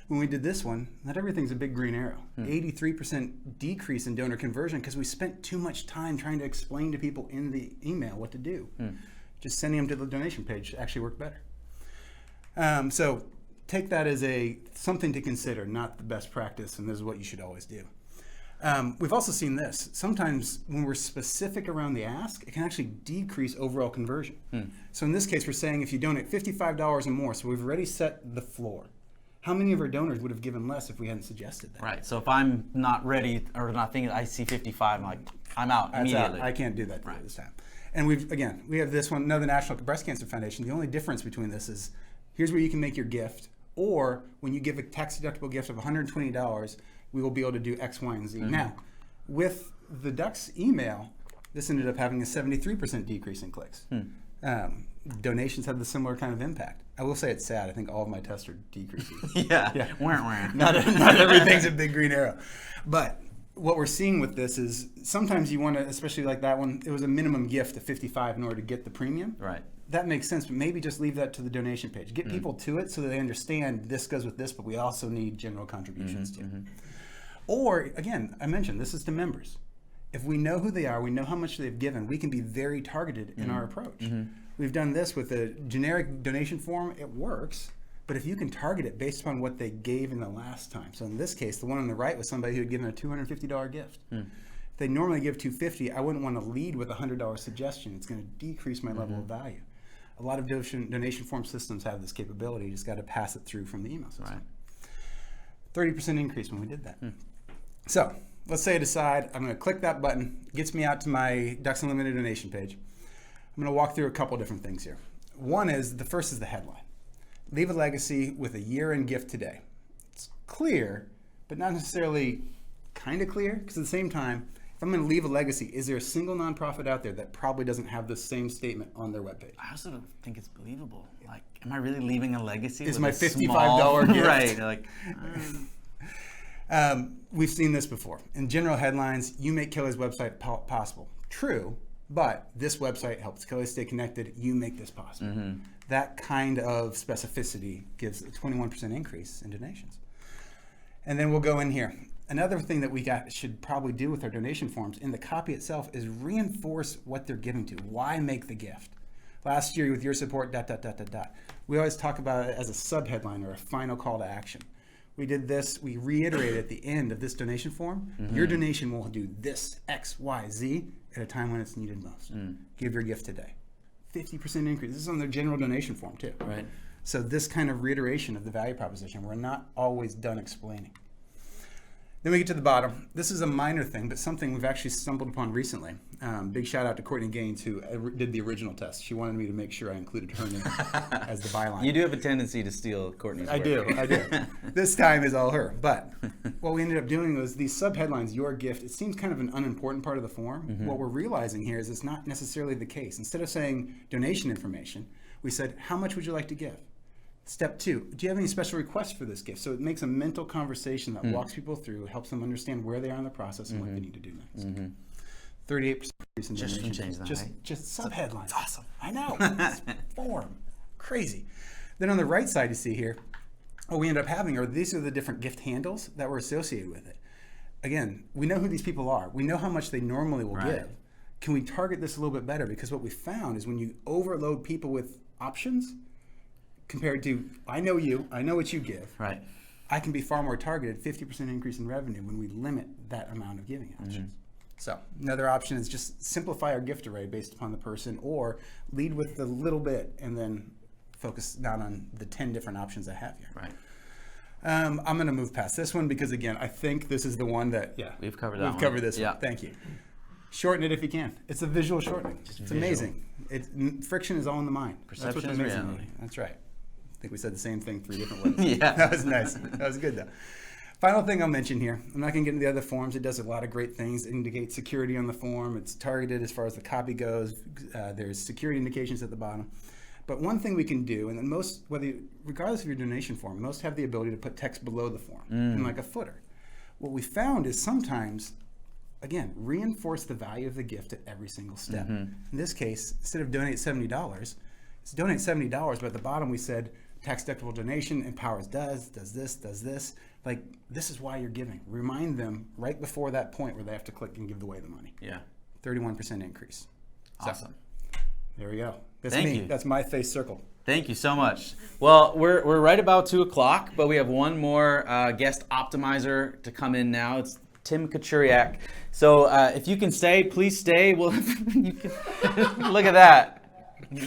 When we did this one, not everything's a big green arrow. 83% decrease in donor conversion because we spent too much time trying to explain to people in the email what to do. Just sending them to the donation page actually worked better. So take that as something to consider, not the best practice, and this is what you should always do. We've also seen this. Sometimes when we're specific around the ask, it can actually decrease overall conversion. So in this case, we're saying if you donate $55 or more, so we've already set the floor. How many of our donors would have given less if we hadn't suggested that? Right. So if I'm not ready or not thinking, I see 55, I'm like, I'm out immediately. I can't do that this time. And we have this one, another National Breast Cancer Foundation. The only difference between this is here's where you can make your gift, or when you give a tax-deductible gift of $120, we will be able to do X, Y, and Z. Now, with the Ducks email, this ended up having a 73% decrease in clicks. Donations have the similar kind of impact. I will say it's sad. I think all of my tests are decreasing. Yeah. Not everything's a big green arrow. But what we're seeing with this is sometimes you want to, especially like that one, it was a minimum gift of $55 in order to get the premium. Right. that makes sense, but maybe just leave that to the donation page. Get people to it so that they understand this goes with this, but we also need general contributions too. Or, again, I mentioned this is to members. If we know who they are, we know how much they've given, we can be very targeted in our approach. We've done this with a generic donation form. It works, but if you can target it based upon what they gave in the last time. So in this case, the one on the right was somebody who had given a $250 gift. If they normally give $250, I wouldn't want to lead with a $100 suggestion. It's going to decrease my level of value. A lot of donation form systems have this capability. You just got to pass it through from the email system. 30% increase when we did that. So let's say I decide I'm going to click that button. It gets me out to my Ducks Unlimited donation page. I'm going to walk through a couple different things here. One is, the first is the headline. Leave a legacy with a year-end gift today. It's clear, but not necessarily kind of clear, because at the same time, if I'm going to leave a legacy, is there a single nonprofit out there that probably doesn't have the same statement on their webpage? I also don't think it's believable. Like, am I really leaving a legacy? Is with my a $55 gift? Right. Like, We've seen this before. In general headlines, you make Kelly's website possible. True, but this website helps Kelly stay connected. You make this possible. That kind of specificity gives a 21% increase in donations. And then we'll go in here. Another thing that we should probably do with our donation forms in the copy itself is reinforce what they're giving to. Why make the gift? Last year, with your support, ... We always talk about it as a sub-headline or a final call to action. We did this, we reiterated at the end of this donation form, your donation will do this, X, Y, Z, at a time when it's needed most. Give your gift today. 50% increase. This is on their general donation form too. Right. So this kind of reiteration of the value proposition, we're not always done explaining. Then we get to the bottom. This is a minor thing, but something we've actually stumbled upon recently. Big shout out to Courtney Gaines, who did the original test. She wanted me to make sure I included her name as the byline. you do have a tendency to steal Courtney's work. I do. This time is all her. But what we ended up doing was these subheadlines, your gift, it seems kind of an unimportant part of the form. What we're realizing here is it's not necessarily the case. Instead of saying donation information, we said, how much would you like to give? Step 2, do you have any special requests for this gift? So it makes a mental conversation that walks people through, helps them understand where they are in the process and what they need to do next. 38% increase in Just from donations. changing that, right? Just sub-headlines. It's awesome. I know. It's form. Crazy. Then on the right side, you see here, what we end up having are these are the different gift handles that were associated with it. Again, we know who these people are. We know how much they normally will give. Can we target this a little bit better? Because what we found is when you overload people with options, compared to, I know you, I know what you give. Right. I can be far more targeted, 50% increase in revenue when we limit that amount of giving options. So another option is just simplify our gift array based upon the person, or lead with the little bit and then focus not on the 10 different options I have here. Right. I'm going to move past this one because, again, I think this is the one that, We've covered that we've one. covered this Yeah. one. Thank you. Shorten it if you can. It's a visual shortening. It's amazing. Friction is all in the mind. Perception That's what's is amazing. reality. That's right. I think we said the same thing 3 different ways. Yeah. That was nice. That was good, though. Final thing I'll mention here. I'm not going to get into the other forms. It does a lot of great things. It indicates security on the form. It's targeted as far as the copy goes. There's security indications at the bottom. But one thing we can do, and then most, regardless of your donation form, most have the ability to put text below the form in like a footer. What we found is sometimes, again, reinforce the value of the gift at every single step. In this case, instead of donate $70, it's donate $70, but at the bottom we said tax deductible donation empowers does this. Like, this is why you're giving. Remind them right before that point where they have to click and give away the money. Yeah. 31% increase. So, Awesome. there we go. That's Thank me. you. That's my face circled. Thank you so much. Well, we're right about 2 o'clock, but we have one more guest optimizer to come in now. It's Tim Kachuriak. So if you can stay, please stay. Well, you can, look at that.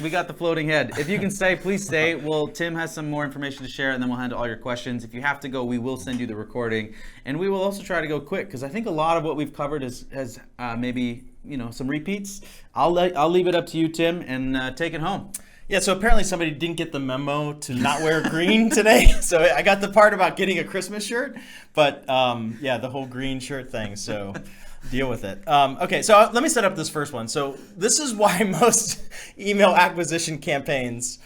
We got the floating head. If you can stay, please stay. Well, Tim has some more information to share, and then we'll handle all your questions. If you have to go, we will send you the recording, and we will also try to go quick because I think a lot of what we've covered has maybe some repeats. I'll leave it up to you, Tim, and take it home. Yeah, so apparently somebody didn't get the memo to not wear green today. So I got the part about getting a Christmas shirt, but the whole green shirt thing. So deal with it. Okay, so let me set up this first one. So this is why most email acquisition campaigns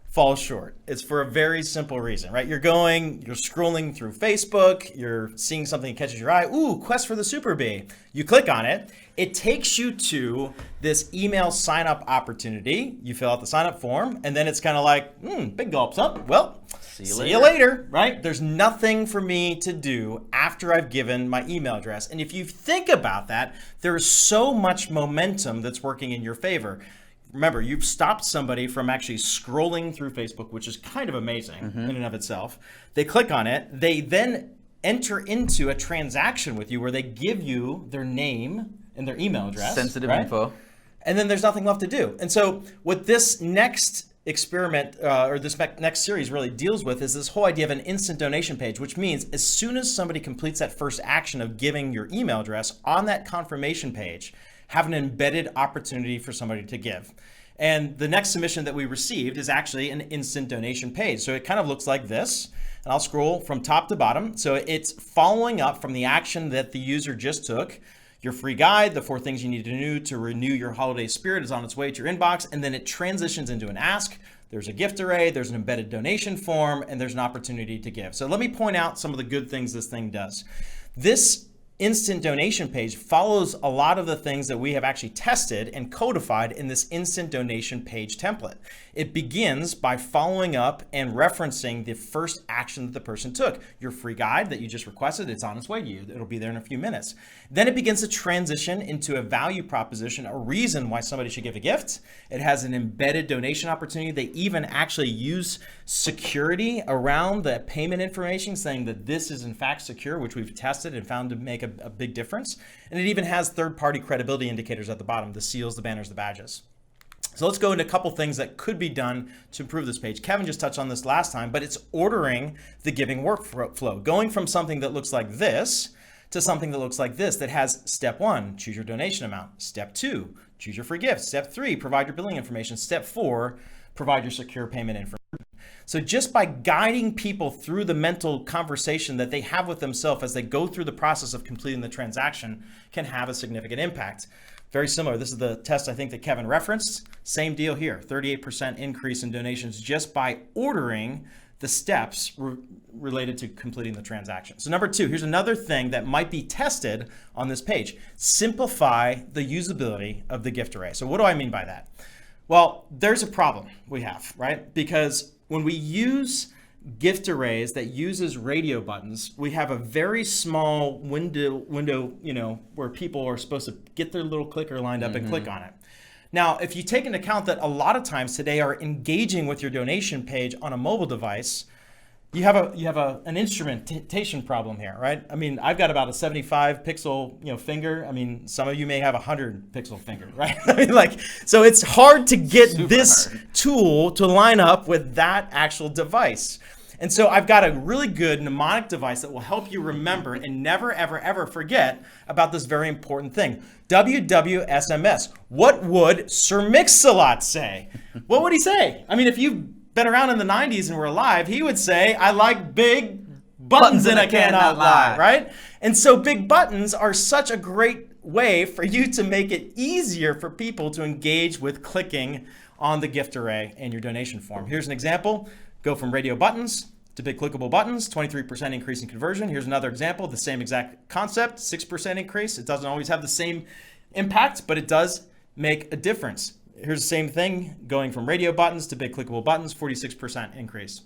falls short. It's for a very simple reason, right? You're scrolling through Facebook, you're seeing something that catches your eye. Ooh, Quest for the Super Bee. You click on it. It takes you to this email sign-up opportunity. You fill out the sign-up form, and then it's kind of like, big gulps up. Well, see you later, right? There's nothing for me to do after I've given my email address. And if you think about that, there is so much momentum that's working in your favor. Remember, you've stopped somebody from actually scrolling through Facebook, which is kind of amazing in and of itself. They click on it. They then enter into a transaction with you where they give you their name and their email address. Sensitive right? info. And then there's nothing left to do. And so what this next experiment or this next series really deals with is this whole idea of an instant donation page, which means as soon as somebody completes that first action of giving your email address, on that confirmation page, have an embedded opportunity for somebody to give. And the next submission that we received is actually an instant donation page. So it kind of looks like this. And I'll scroll from top to bottom. So it's following up from the action that the user just took. Your free guide, the 4 things you need to do to renew your holiday spirit, is on its way to your inbox. And then it transitions into an ask. There's a gift array, there's an embedded donation form, and there's an opportunity to give. So let me point out some of the good things this thing does. This instant donation page follows a lot of the things that we have actually tested and codified in this instant donation page template. It begins by following up and referencing the first action that the person took. Your free guide that you just requested, it's on its way to you. It'll be there in a few minutes. Then it begins to transition into a value proposition, a reason why somebody should give a gift. It has an embedded donation opportunity. They even actually use security around the payment information, saying that this is in fact secure, which we've tested and found to make a big difference. And it even has third-party credibility indicators at the bottom, the seals, the banners, the badges. So let's go into a couple things that could be done to improve this page. Kevin just touched on this last time, but it's ordering the giving workflow, going from something that looks like this to something that looks like this, that has step 1, choose your donation amount. Step 2, choose your free gift. Step 3, provide your billing information. Step 4, provide your secure payment information. So just by guiding people through the mental conversation that they have with themselves as they go through the process of completing the transaction can have a significant impact. Very similar. This is the test I think that Kevin referenced. Same deal here, 38% increase in donations just by ordering the steps related to completing the transaction. So number 2, here's another thing that might be tested on this page. Simplify the usability of the gift array. So what do I mean by that? Well, there's a problem we have, right? Because when we use gift arrays that uses radio buttons, we have a very small window, where people are supposed to get their little clicker lined up and click on it. Now, if you take into account that a lot of times today are engaging with your donation page on a mobile device, you have an instrumentation problem here, right? I mean, I've got about a 75 pixel, finger. I mean, some of you may have a 100 pixel finger, right? I mean, so it's hard to get this tool to line up with that actual device. And so I've got a really good mnemonic device that will help you remember and never, ever, ever forget about this very important thing. WWSMS. What would Sir Mix-a-Lot say? What would he say? I mean, if you've been around in the 90s and were alive, he would say, I like big buttons and I cannot lie, right? And so big buttons are such a great way for you to make it easier for people to engage with clicking on the gift array and your donation form. Here's an example. Go from radio buttons to big clickable buttons, 23% increase in conversion. Here's another example, the same exact concept, 6% increase. It doesn't always have the same impact, but it does make a difference. Here's the same thing, going from radio buttons to big clickable buttons, 46% increase.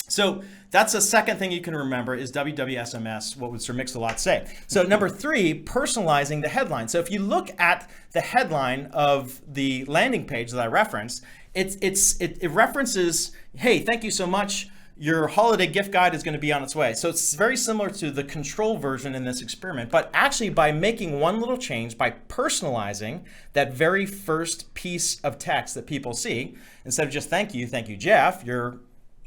So that's the second thing you can remember is WWSMS, what would Sir Mix-a-Lot say? So number 3, personalizing the headline. So if you look at the headline of the landing page that I referenced, it references, hey, thank you so much. Your holiday gift guide is going to be on its way. So it's very similar to the control version in this experiment, but actually by making one little change, by personalizing that very first piece of text that people see, instead of just thank you, Jeff, your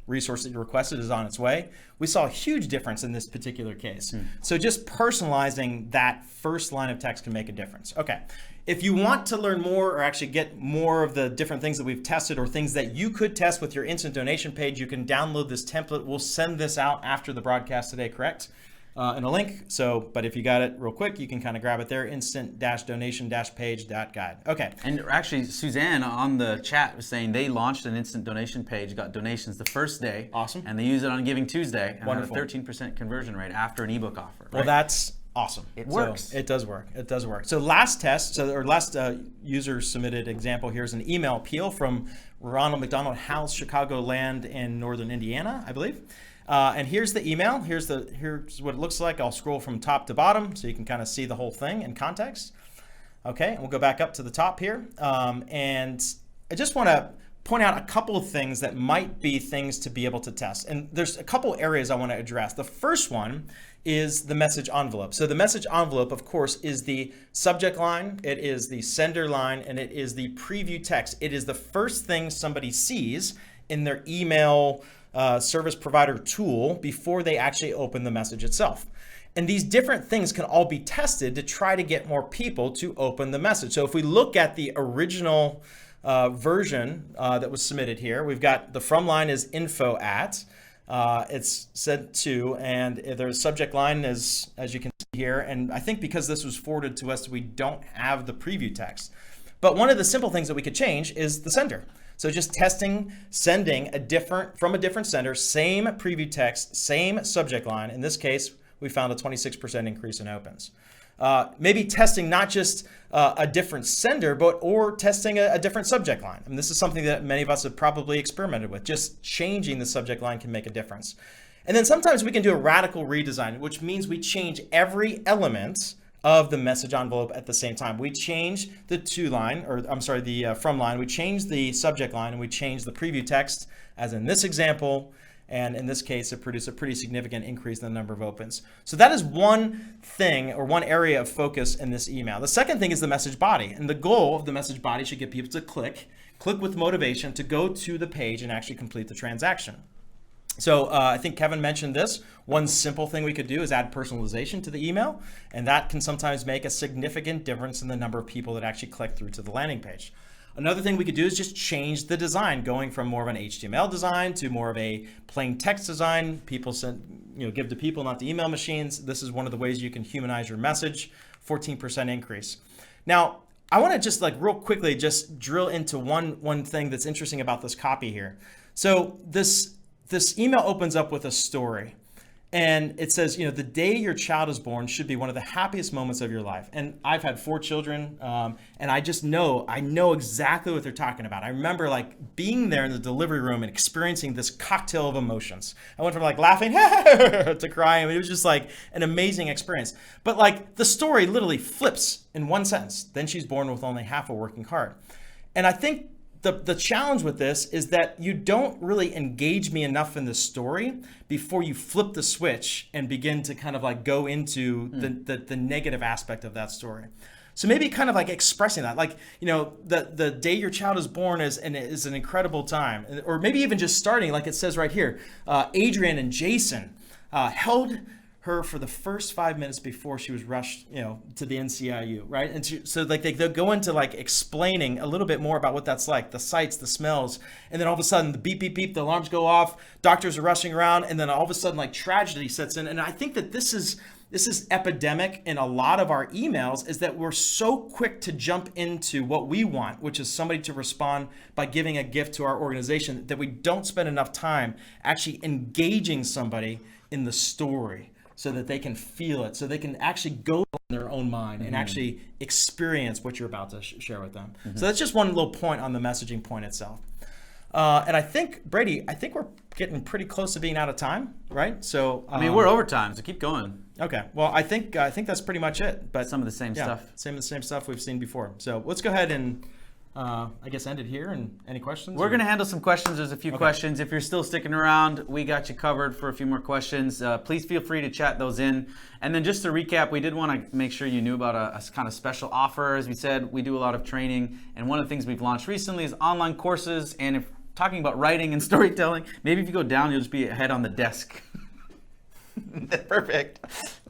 resource that you requested is on its way, we saw a huge difference in this particular case. So just personalizing that first line of text can make a difference. Okay. If you want to learn more or actually get more of the different things that we've tested or things that you could test with your instant donation page, you can download this template. We'll send this out after the broadcast today, correct? in a link. So, but if you got it real quick, you can kind of grab it there, instant-donation-page.guide. Okay. And actually, Suzanne on the chat was saying they launched an instant donation page, got donations the first day. Awesome. And they used it on Giving Tuesday and Wonderful. had a 13% conversion rate after an ebook offer. Well, right? that's awesome. It So works. it does work. It does work. So last test, last user submitted example here is an email appeal from Ronald McDonald House, Chicago Land in Northern Indiana, I believe. And here's the email. Here's what it looks like. I'll scroll from top to bottom so you can kind of see the whole thing in context. Okay, and we'll go back up to the top here. And I just want to point out a couple of things that might be things to be able to test. And there's a couple areas I want to address. The first one is the message envelope. So the message envelope, of course, is the subject line, it is the sender line, and it is the preview text. It is the first thing somebody sees in their email service provider tool before they actually open the message itself. And these different things can all be tested to try to get more people to open the message. So if we look at the original version that was submitted here, we've got the from line is info at, it's sent to, and their subject line is, as you can see here, and I think because this was forwarded to us, we don't have the preview text. But one of the simple things that we could change is the sender. So just testing, sending from a different sender, same preview text, same subject line. In this case, we found a 26% increase in opens. Maybe testing not just a different sender, or testing a different subject line. And this is something that many of us have probably experimented with. Just changing the subject line can make a difference. And then sometimes we can do a radical redesign, which means we change every element of the message envelope at the same time. We change the the from line, we change the subject line, and we change the preview text, as in this example. And in this case, it produced a pretty significant increase in the number of opens. So that is one thing, or one area of focus in this email. The second thing is the message body. And the goal of the message body should get people to click with motivation to go to the page and actually complete the transaction. So I think Kevin mentioned this. One simple thing we could do is add personalization to the email, and that can sometimes make a significant difference in the number of people that actually click through to the landing page. Another thing we could do is just change the design, going from more of an HTML design to more of a plain text design. People give to people, not to email machines. This is one of the ways you can humanize your message. 14% increase. Now, I want to just real quickly just drill into one thing that's interesting about this copy here. So this email opens up with a story. And it says, the day your child is born should be one of the happiest moments of your life. And I've had 4 children, and I know exactly what they're talking about. I remember being there in the delivery room and experiencing this cocktail of emotions. I went from laughing to crying. I mean, it was just an amazing experience. But the story literally flips in one sentence. Then she's born with only half a working heart. And I think the challenge with this is that you don't really engage me enough in the story before you flip the switch and begin to kind of go into the negative aspect of that story. So maybe kind of expressing that, the day your child is born is an incredible time. Or maybe even just starting, like it says right here, Adrian and Jason held her for the first 5 minutes before she was rushed, to the NCIU, right? And they'll go into explaining a little bit more about what that's like, the sights, the smells, and then all of a sudden the beep, beep, beep, the alarms go off, doctors are rushing around, and then all of a sudden tragedy sets in. And I think that this is epidemic in a lot of our emails, is that we're so quick to jump into what we want, which is somebody to respond by giving a gift to our organization, that we don't spend enough time actually engaging somebody in the story, so that they can feel it, so they can actually go in their own mind and actually experience what you're about to share with them. So that's just one little point on the messaging point itself. And I think, Brady, we're getting pretty close to being out of time, right? So we're over time, so keep going. Okay. Well, I think that's pretty much it. But some of the same stuff. Same stuff we've seen before. So let's go ahead and end it here. And any questions? We're going to handle some questions. There's a few questions. If you're still sticking around, we got you covered for a few more questions. Please feel free to chat those in. And then just to recap, we did want to make sure you knew about a kind of special offer. As we said, we do a lot of training. And one of the things we've launched recently is online courses. And if talking about writing and storytelling, maybe if you go down, you'll just be ahead on the desk. Perfect.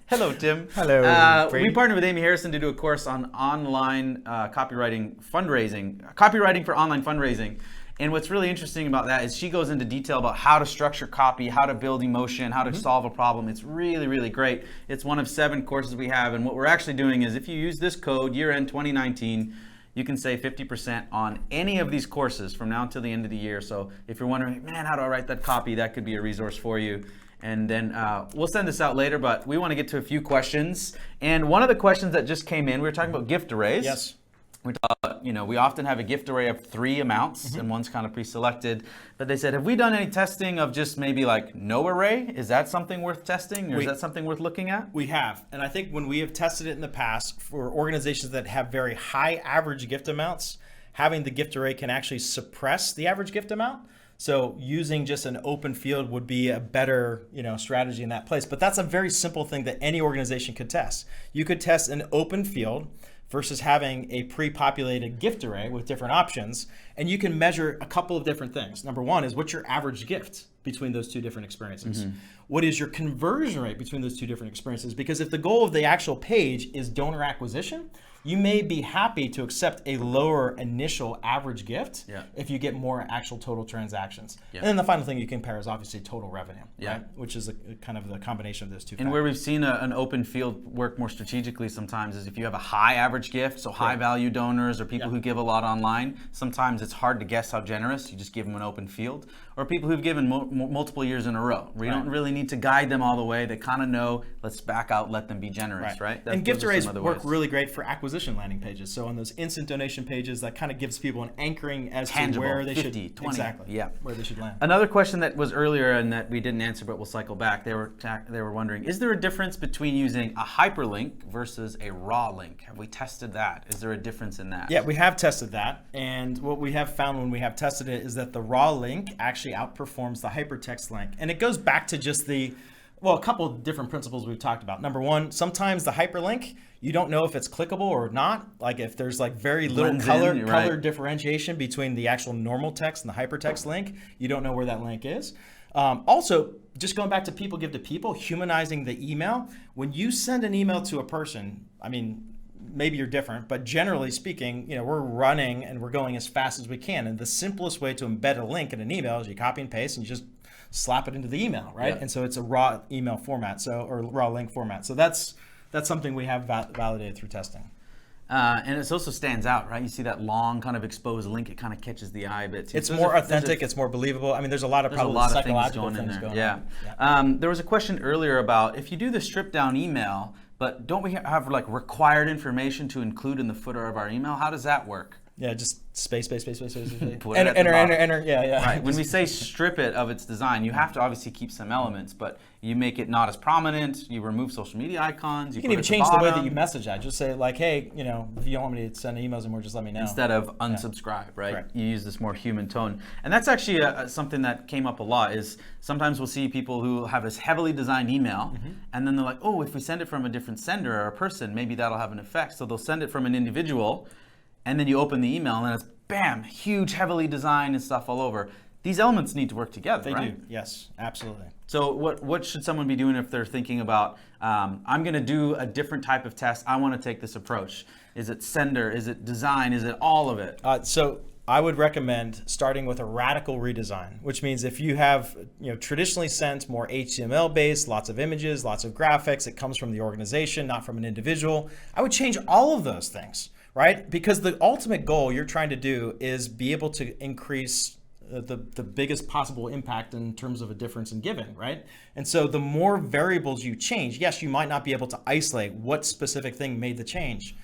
Hello, Tim. Hello. We partnered with Amy Harrison to do a course on online copywriting for online fundraising. And what's really interesting about that is she goes into detail about how to structure copy, how to build emotion, how to solve a problem. It's really, really great. It's one of 7 courses we have. And what we're actually doing is if you use this code, year-end 2019, you can save 50% on any of these courses from now until the end of the year. So if you're wondering, man, how do I write that copy? That could be a resource for you. And then we'll send this out later, but we want to get to a few questions. And one of the questions that just came in, we were talking about gift arrays. Yes. We often have a gift array of 3 amounts, and one's kind of pre-selected. But they said, have we done any testing of just maybe like no array? Is that something worth testing, or is that something worth looking at? We have, and I think when we have tested it in the past for organizations that have very high average gift amounts, having the gift array can actually suppress the average gift amount. So using just an open field would be a better, strategy in that place. But that's a very simple thing that any organization could test. You could test an open field versus having a pre-populated gift array with different options. And you can measure a couple of different things. Number one is what's your average gift between those 2 different experiences? What is your conversion rate between those 2 different experiences? Because if the goal of the actual page is donor acquisition, you may be happy to accept a lower initial average gift if you get more actual total transactions. And then the final thing you compare is obviously total revenue, right? Which is kind of the combination of those 2 factors. And where we've seen an open field work more strategically sometimes is if you have a high average gift, so high value donors or people who give a lot online, sometimes it's hard to guess how generous. You just give them an open field. Or people who've given multiple years in a row. We don't really need to guide them all the way. They kind of know, let's back out, let them be generous, right? And gift arrays work really great for acquisition landing pages. So on those instant donation pages, that kind of gives people an anchoring as tangible, to where they 50, should 20, where they should land. Another question that was earlier and that we didn't answer, but we'll cycle back. They were wondering, is there a difference between using a hyperlink versus a raw link? Have we tested that? Is there a difference in that? Yeah, we have tested that. And what we have found when we have tested it is that the raw link actually outperforms the hypertext link. And it goes back to just a couple of different principles we've talked about. Number one, sometimes the hyperlink, you don't know if it's clickable or not. Like if there's like very little color differentiation between the actual normal text and the hypertext link, you don't know where that link is. Also, just going back to people give to people, humanizing the email. When you send an email to a person, I mean, maybe you're different, but generally speaking, we're running and we're going as fast as we can. And the simplest way to embed a link in an email is you copy and paste and you just slap it into the email, right? Yeah. And so it's a raw email format, or raw link format. So that's something we have validated through testing. And it also stands out, right? You see that long kind of exposed link, it kind of catches the eye a bit. It's more authentic, it's more believable. I mean, there's a lot of psychological things going on. There was a question earlier about if you do the stripped down email, but don't we have like required information to include in the footer of our email? How does that work? Yeah, just space. Enter. Yeah. Right. When we say strip it of its design, you have to obviously keep some elements, but you make it not as prominent. You remove social media icons. You can even change the way that you message that. Just say like, hey, if you don't want me to send emails anymore, just let me know. Instead of unsubscribe, right? Correct. You use this more human tone. And that's actually something that came up a lot is sometimes we'll see people who have this heavily designed email, and then they're like, oh, if we send it from a different sender or a person, maybe that'll have an effect. So they'll send it from an individual, and then you open the email and it's bam, huge, heavily designed and stuff all over. These elements need to work together, right? They do, yes, absolutely. So what should someone be doing if they're thinking about, I'm going to do a different type of test, I want to take this approach? Is it sender? Is it design? Is it all of it? So I would recommend starting with a radical redesign, which means if you have traditionally sent more HTML based, lots of images, lots of graphics, it comes from the organization, not from an individual, I would change all of those things. Right? Because the ultimate goal you're trying to do is be able to increase the biggest possible impact in terms of a difference in giving, right? And so the more variables you change, yes, you might not be able to isolate what specific thing made the change.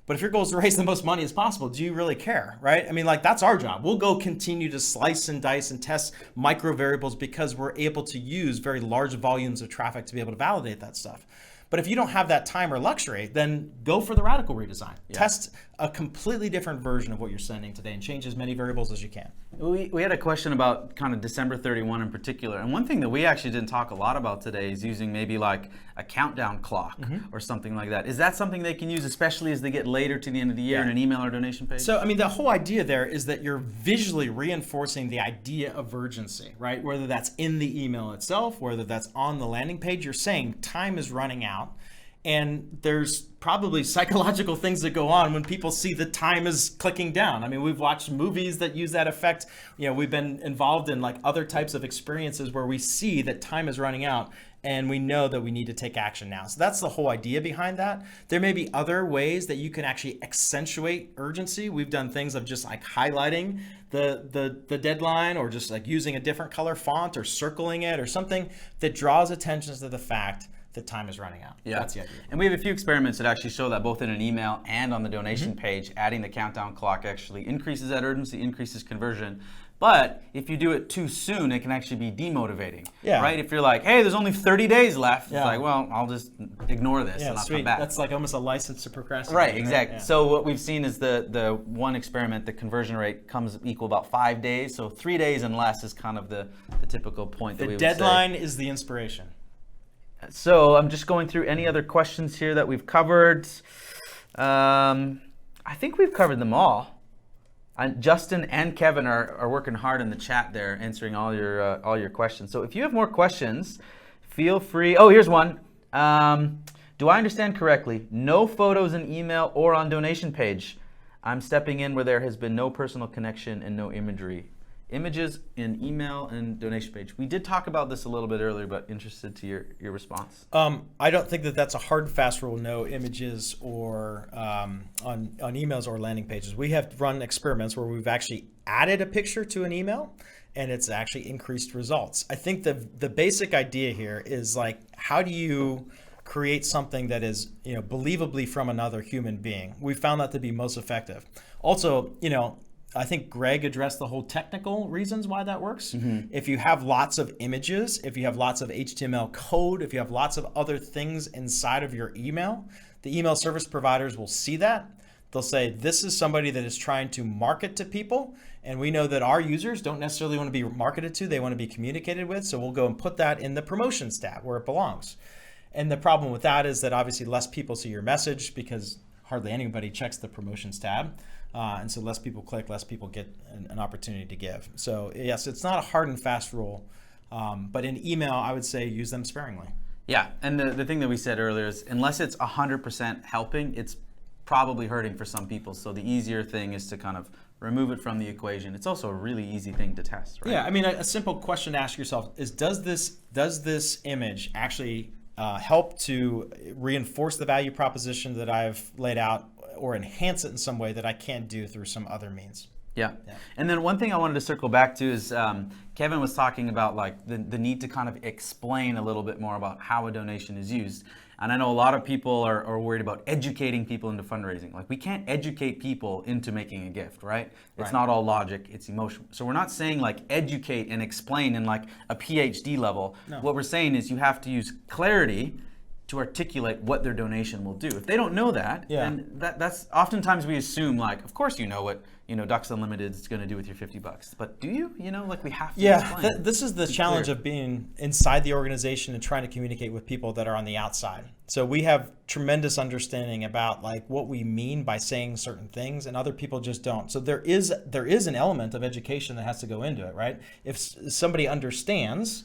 But if your goal is to raise the most money as possible, do you really care, right? I mean, like that's our job. We'll go continue to slice and dice and test micro variables because we're able to use very large volumes of traffic to be able to validate that stuff. But if you don't have that time or luxury, then go for the radical redesign. Yeah. Test a completely different version of what you're sending today and change as many variables as you can. We had a question about kind of December 31 in particular. And one thing that we actually didn't talk a lot about today is using maybe like a countdown clock or something like that. Is that something they can use, especially as they get later to the end of the year in an email or donation page? So, I mean, the whole idea there is that you're visually reinforcing the idea of urgency, right? Whether that's in the email itself, whether that's on the landing page, you're saying time is running out. And there's probably psychological things that go on when people see the time is clicking down. I mean, we've watched movies that use that effect. We've been involved in like other types of experiences where we see that time is running out and we know that we need to take action now. So that's the whole idea behind that. There may be other ways that you can actually accentuate urgency. We've done things of just like highlighting the deadline, or just like using a different color font or circling it, or something that draws attention to the fact that time is running out. Yeah, that's the idea. And we have a few experiments that actually show that both in an email and on the donation page, adding the countdown clock actually increases that urgency, increases conversion. But if you do it too soon, it can actually be demotivating. Yeah. Right? If you're like, hey, there's only 30 days left, Yeah. it's like, well, I'll just ignore this Yeah, and I'll sweet. come back. That's like almost a license to procrastinate. Right, exactly. Yeah. So what we've seen is the one experiment, the conversion rate comes equal about 5 days. So 3 days and less is kind of the typical point that we The would say. deadline is the inspiration. So I'm just going through any other questions here that we've covered. I think we've covered them all. Justin and Kevin are working hard in the chat there, answering all your questions. So if you have more questions, feel free. Oh, here's one. Do I understand correctly? No photos in email or on donation page. I'm stepping in where there has been no personal connection and no imagery. Images in email and donation page. We did talk about this a little bit earlier, but interested to your response. I don't think that that's a hard and fast rule. No images or on emails or landing pages. We have run experiments where we've actually added a picture to an email, and it's actually increased results. I think the basic idea here is like, how do you create something that is believably from another human being? We found that to be most effective. Also, I think Greg addressed the whole technical reasons why that works. If you have lots of images, if you have lots of HTML code, if you have lots of other things inside of your email, the email service providers will see that. They'll say, this is somebody that is trying to market to people, and we know that our users don't necessarily want to be marketed to, they want to be communicated with, so we'll go and put that in the promotions tab where it belongs. And the problem with that is that obviously less people see your message because hardly anybody checks the promotions tab. And so less people click, less people get an opportunity to give. So yes, it's not a hard and fast rule, but in email, I would say use them sparingly. Yeah, and the thing that we said earlier is unless it's 100% helping, it's probably hurting for some people. So the easier thing is to kind of remove it from the equation. It's also a really easy thing to test, right? Yeah, I mean, a simple question to ask yourself is, does this image actually help to reinforce the value proposition that I've laid out, or enhance it in some way that I can't do through some other means? Yeah. And then one thing I wanted to circle back to is Kevin was talking about like the need to kind of explain a little bit more about how a donation is used. And I know a lot of people are worried about educating people into fundraising. Like, we can't educate people into making a gift, right? It's not all logic, it's emotion. So we're not saying like educate and explain in like a PhD level. No. What we're saying is you have to use clarity to articulate what their donation will do. If they don't know that, then that's oftentimes we assume like, of course you know what Ducks Unlimited is going to do with your $50, but do you? Like, we have to. Yeah, this is the challenge of being inside the organization and trying to communicate with people that are on the outside. So we have tremendous understanding about like what we mean by saying certain things, and other people just don't. So there is an element of education that has to go into it, right? If somebody understands,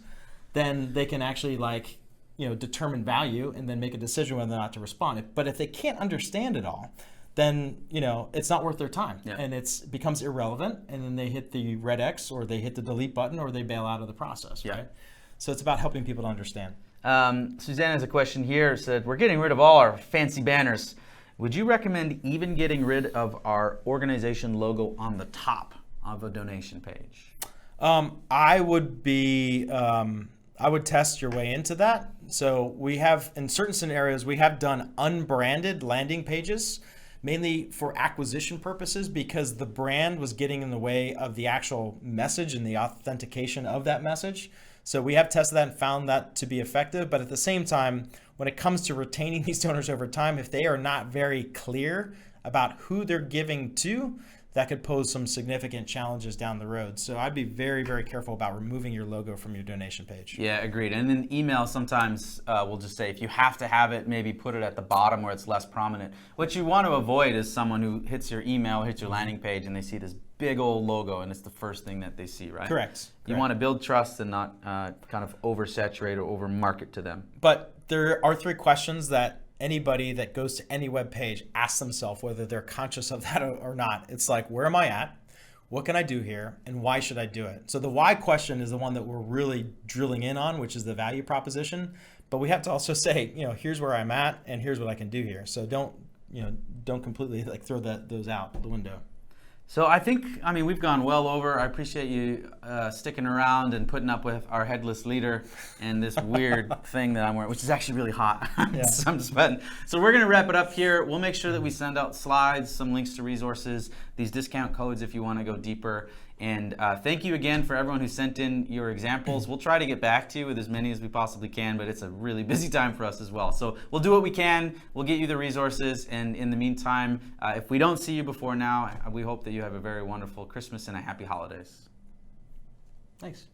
then they can actually like determine value and then make a decision whether or not to respond. But if they can't understand it all, then it's not worth their time, and it becomes irrelevant, and then they hit the red X, or they hit the delete button, or they bail out of the process, right? So it's about helping people to understand. Suzanne has a question here. Said, we're getting rid of all our fancy banners. Would you recommend even getting rid of our organization logo on the top of a donation page? I would test your way into that. So we have, in certain scenarios, we have done unbranded landing pages, mainly for acquisition purposes, because the brand was getting in the way of the actual message and the authentication of that message. So we have tested that and found that to be effective. But at the same time, when it comes to retaining these donors over time, if they are not very clear about who they're giving to, that could pose some significant challenges down the road. So I'd be very, very careful about removing your logo from your donation page. Yeah, agreed. And then email, sometimes we'll just say, if you have to have it, maybe put it at the bottom where it's less prominent. What you want to avoid is someone who hits your email, hits your landing page, and they see this big old logo, and it's the first thing that they see, right? Correct. You want to build trust and not kind of oversaturate or overmarket to them. But there are 3 questions that anybody that goes to any web page asks themselves whether they're conscious of that or not. It's like, where am I at? What can I do here? And why should I do it? So the why question is the one that we're really drilling in on, which is the value proposition. But we have to also say, here's where I'm at and here's what I can do here. So don't completely like throw those out the window. So we've gone well over. I appreciate you sticking around and putting up with our headless leader and this weird thing that I'm wearing, which is actually really hot. Yeah. So I'm sweating. So we're going to wrap it up here. We'll make sure that we send out slides, some links to resources, these discount codes if you want to go deeper. And thank you again for everyone who sent in your examples. We'll try to get back to you with as many as we possibly can, but it's a really busy time for us as well. So we'll do what we can. We'll get you the resources. And in the meantime, if we don't see you before now, we hope that you have a very wonderful Christmas and a happy holidays. Thanks.